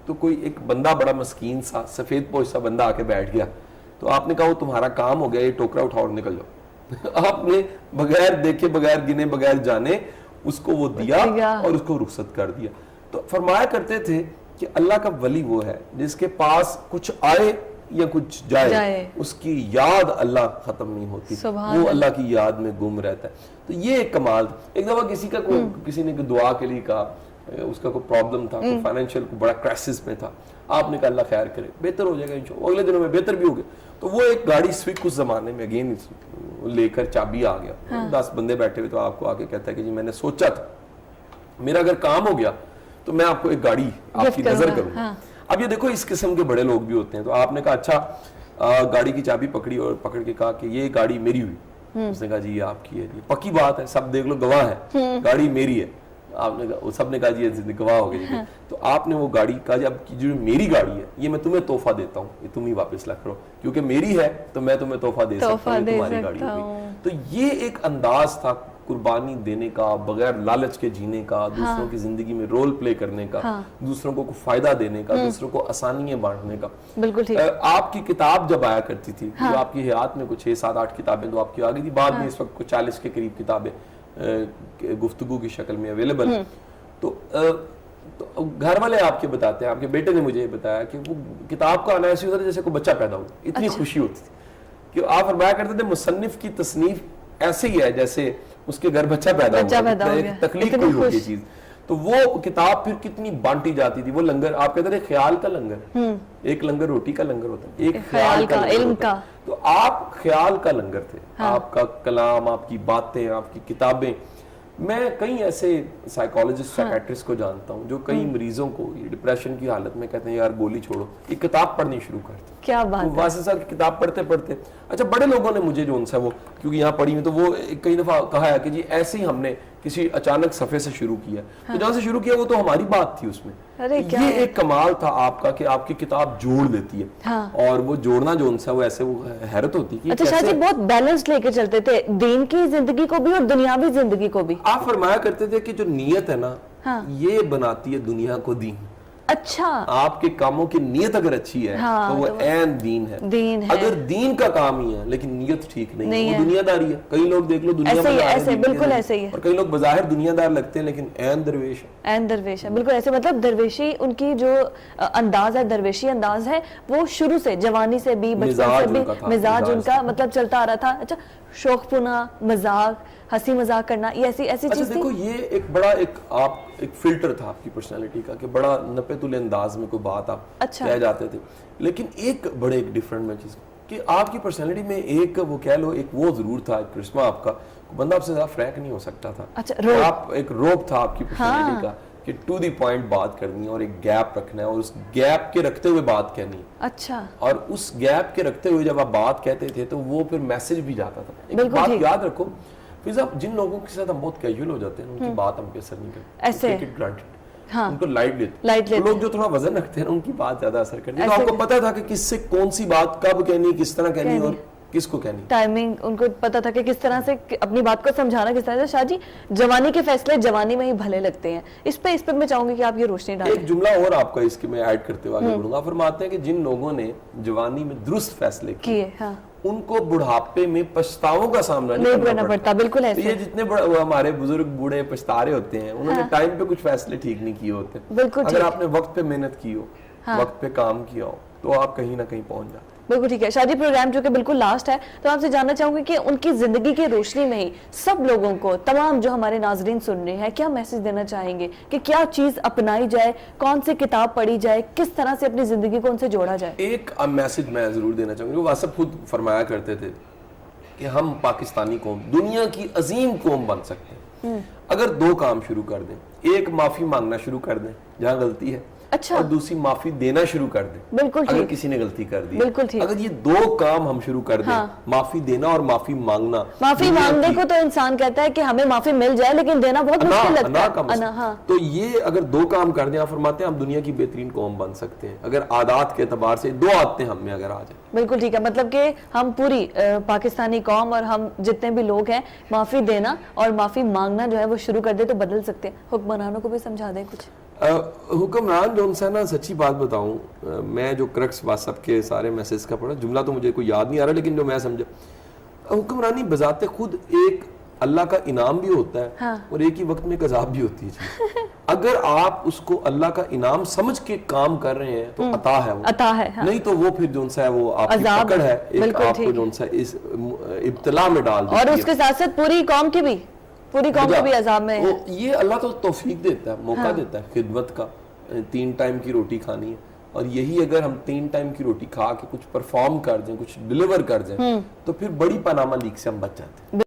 تو کوئی ایک بندہ بڑا مسکین سا سفید پوش سا بندہ آ کے بیٹھ گیا. تو آپ نے کہا وہ تمہارا کام ہو گیا, یہ ٹوکرا اٹھاؤ اور نکل جاؤ. آپ نے بغیر دیکھے, بغیر گنے, بغیر جانے اس کو وہ دیا اور اس کو رخصت کر دیا. تو فرمایا کرتے تھے کہ اللہ کا ولی وہ ہے جس کے پاس کچھ آئے یا کچھ جائے, اس کی یاد اللہ ختم نہیں ہوتی, وہ اللہ کی یاد میں گم رہتا ہے. تو یہ ایک کمال تھا. ایک دفعہ کسی نے دعا کے لیے کہا, اس کا کوئی پرابلم تھا, کوئی فائنینشیل کو بڑا کرائسس میں تھا. آپ نے کہا اللہ خیر کرے, بہتر ہو جائے گا انشاءاللہ. اگلے دنوں میں بہتر بھی ہو گیا. تو وہ ایک گاڑی سوئک اس زمانے میں اگین لے کر چابی آ گیا, 10 بندے بیٹھے ہوئے, تو آپ کو آ کے کہتا ہے کہ جی میں نے سوچا تھا میرا اگر کام ہو گیا تو میں آپ کو ایک گاڑی آپ کی نظر کروں. اب یہ دیکھو اس قسم کے بڑے لوگ بھی ہوتے ہیں. تو آپ نے کہا اچھا, گاڑی کی چابی پکڑی اور پکڑ کے کہا کہ یہ گاڑی میری ہوئی. اس نے کہا جی یہ آپ کی ہے, پکی بات ہے, سب دیکھ لو گواہ ہے, گاڑی میری ہے. آپ نے کہا, سب نے کہا جی یہ گواہ ہو گئی. تو آپ نے وہ گاڑی کہا جی اب جو میری گاڑی ہے یہ میں تمہیں تحفہ دیتا ہوں, یہ تم ہی واپس لا کرو, کیونکہ میری ہے تو میں تمہیں تحفہ دے سکتا ہوں, تمہاری گاڑی ہوگی. تو یہ ایک انداز تھا قربانی دینے کا, بغیر لالچ کے جینے کا, دوسروں کی زندگی میں رول پلے کرنے کا, دوسروں کو فائدہ دینے کا, دوسروں کو آسانیاں بانٹنے کا. بالکل. آپ کی کتاب جب آیا کرتی تھی, جو آپ کی حیات میں کچھ 6-7-8 کتابیں تو آپ کی آ گئی تھی, بعد میں اس وقت کچھ 40 کے قریب کتابیں گفتگو کی شکل میں اویلیبل. تو گھر والے آپ کے بتاتے ہیں, آپ کے بیٹے نے مجھے بتایا کہ وہ کتاب کا آنا ایسے ہوتا ہے جیسے کوئی بچہ پیدا ہو, اتنی خوشی ہوتی تھی کہ آپ فرمایا کرتے تھے مصنف کی تصنیف ایسے ہی ہے جیسے اس کے گھر بچہ پیدا ہو گیا, تکلیف کوئی ہوتی چیز. تو وہ کتاب پھر کتنی بانٹی جاتی تھی. وہ لنگر آپ کہتے تھے خیال کا لنگر, ایک لنگر روٹی کا لنگر ہوتا ہے, ایک خیال کا علم کا. تو آپ خیال کا لنگر تھے. آپ کا کلام, آپ کی باتیں, آپ کی کتابیں. میں کئی ایسے سائیکالوجسٹ, سائیکیٹرسٹ کو جانتا ہوں جو کئی مریضوں کو ڈپریشن کی حالت میں کہتے ہیں یار گولی چھوڑو, یہ کتاب پڑھنی شروع کرتے. کیا بات ہے. واسطے صاحب کی کتاب پڑھتے پڑھتے, اچھا بڑے لوگوں نے مجھے جو ان سے وہ کیونکہ یہاں پڑھی ہوئی, تو وہ کئی دفعہ کہا ہے کہ جی ایسے ہی ہم نے کسی اچانک صفحے سے شروع کیا, تو جہاں سے شروع کیا وہ تو ہماری بات تھی اس میں. یہ ایک کمال تھا آپ کا کہ آپ کی کتاب جوڑ دیتی ہے, اور وہ جوڑنا جو ان سے وہ ایسے, وہ حیرت ہوتی ہے. اچھا شاہ جی بہت بیلنس لے کے چلتے تھے, دین کی زندگی کو بھی اور دنیاوی زندگی کو بھی. آپ فرمایا کرتے تھے کہ جو نیت ہے نا یہ بناتی ہے دنیا کو دین. اچھا, آپ کے کاموں کی نیت اگر اچھی ہے تو وہ عین دین ہے. اگر دین کا کام ہی ہے لیکن نیت ٹھیک نہیں ہے, وہ دنیا داری ہے. کئی لوگ دیکھ لو دنیا میں ایسے بالکل ایسے ہی ہے, اور کئی لوگ بظاہر دنیا دار لگتے ہیں لیکن عین درویش ہے. عین درویش ہے, بالکل ایسے. مطلب درویشی ان کی جو انداز ہے, درویشی انداز ہے, وہ شروع سے جوانی سے بھی, بچپن سے بھی مزاج ان کا مطلب چلتا آ رہا تھا. اچھا, شوق پنا, مذاق, ہنسی مذاق کرنا, یہ ایسی چیز تھی. دیکھو یہ ایک بڑا ایک فلٹر تھا آپ کی پرسنالٹی کا کہ بڑا نپے تلے انداز میں کوئی بات آپ کہہ جاتے تھے. لیکن ایک بڑے ایک ڈیفرنٹ میں چیز کہ آپ کی پرسنالٹی میں ایک وہ کہہ لو ایک وہ ضرور تھا, ایک کرشمہ آپ کا, بندہ آپ سے زیادہ فرینک نہیں ہو سکتا تھا. آپ ایک روب تھا آپ کی پرسنالٹی کا کہ ٹو دی پوائنٹ بات کرنی ہے اور ایک گیپ رکھنا ہے اور اس گیپ کے رکھتے ہوئے بات کہنی ہے. اچھا, اور اس گیپ کے رکھتے ہوئے جب آپ بات کہتے تھے تو وہ پھر میسج بھی جاتا تھا. ایک بات یاد رکھو, پھر صاحب جن لوگوں کے ساتھ ہم بہت کیجول ہو جاتے ہیں ان کی بات ہم پہ اثر نہیں کرتے, ایسے ان کو لائٹ لیتے. لوگ جو تھوڑا وزن رکھتے ہیں ان کی بات زیادہ اثر کرتی ہے. تو آپ کو پتا تھا کہ کس سے کون سی بات کب کہنی, کس طرح کہنی اور کس کو کہنی, ٹائمنگ ان کو پتا تھا کہ کس طرح سے اپنی بات کو سمجھانا کس طرح سے. شاہ جی جوانی کے فیصلے جوانی میں ہی بھلے لگتے ہیں, اس پہ میں چاہوں گی کہ آپ یہ روشنی ڈالیں. ایک جملہ اور آپ کا اس کے میں ایڈ کرتے ہوئے آگے بڑھوں گا. فرماتے ہیں کہ جن لوگوں نے جوانی میں درست فیصلے کیے ان کو بڑھاپے میں پچھتاووں کا سامنا نہیں کرنا پڑتا. بالکل ایسے. یہ جتنے ہمارے بزرگ بوڑھے پچھتا رہے ہوتے ہیں انہوں نے ٹائم پہ کچھ فیصلے ٹھیک نہیں کیے ہوتے. اگر آپ نے وقت پہ محنت کی ہو, وقت پہ کام کیا ہو, تو آپ کہیں نہ کہیں پہنچ جاتے. بالکل ٹھیک ہے. شاہ جی پروگرام جو کہ بالکل لاسٹ ہے, تو آپ سے جاننا چاہوں گی کہ ان کی زندگی کی روشنی میں ہی سب لوگوں کو, تمام جو ہمارے ناظرین سن رہے ہیں, کیا میسج دینا چاہیں گے کہ کیا چیز اپنائی جائے, کون سی کتاب پڑھی جائے, کس طرح سے اپنی زندگی کو ان سے جوڑا جائے؟ ایک میسج میں ضرور دینا چاہوں گی. وہ واسف خود فرمایا کرتے تھے کہ ہم پاکستانی قوم دنیا کی عظیم قوم بن سکتے ہیں اگر دو کام شروع کر دیں. ایک معافی مانگنا شروع کر دیں جہاں غلطی ہے, اچھا, اور دوسری معافی دینا شروع کر دیں بالکل اگر ٹھیک, کسی نے غلطی کر دی. بالکل ٹھیک. اگر یہ دو کام ہم شروع کر دیں, معافی دینا اور معافی مانگنا. معافی مانگنے کو تو انسان کہتا ہے کہ ہمیں معافی مل جائے, لیکن دینا بہت مشکل لگتا ہے. ہاں, تو یہ اگر دو کام کر دیں, آپ فرماتے ہیں ہم دنیا کی بہترین قوم بن سکتے ہیں اگر عادات کے اعتبار سے دو عادتیں ہم میں اگر آ جائیں. بالکل ٹھیک ہے. مطلب کہ ہم پوری پاکستانی قوم اور ہم جتنے بھی لوگ ہیں معافی دینا اور معافی مانگنا جو ہے وہ شروع کر دے تو بدل سکتے ہیں. حکمرانوں کو بھی سمجھا دیں کچھ. حکمران جو ان سے نا, سچی بات بتاؤں, میں جو کرکس واٹسپ کے سارے میسیج کا پڑھا, جملہ تو مجھے کوئی یاد نہیں آ رہا, لیکن جو میں سمجھا, حکمرانی بذات خود ایک اللہ کا انعام بھی ہوتا ہے اور ایک ہی وقت میں ایک عذاب بھی ہوتی ہے. اگر آپ اس کو اللہ کا انعام سمجھ کے کام کر رہے ہیں تو عطا ہے, وہ عطا ہے, نہیں تو وہ پھر جو ہے وہ آپ کی پکڑ ہے, ایک آپ کو جو ہے اس ابتلا میں ڈال دیتی ہے. اور اس کے ساتھ ساتھ پوری قوم کی بھی, پوری قوم کو بھی عذاب میں ہے. یہ اللہ تو توفیق دیتا ہے, موقع دیتا ہے خدمت کا. 3 ٹائم کی روٹی کھانی ہے, اور یہی اگر ہم 3 ٹائم کی روٹی کھا کے کچھ پرفارم کر دیں, کچھ ڈیلیور کر دیں, تو پھر بڑی پاناما لیک سے ہم بچ جاتے ہیں.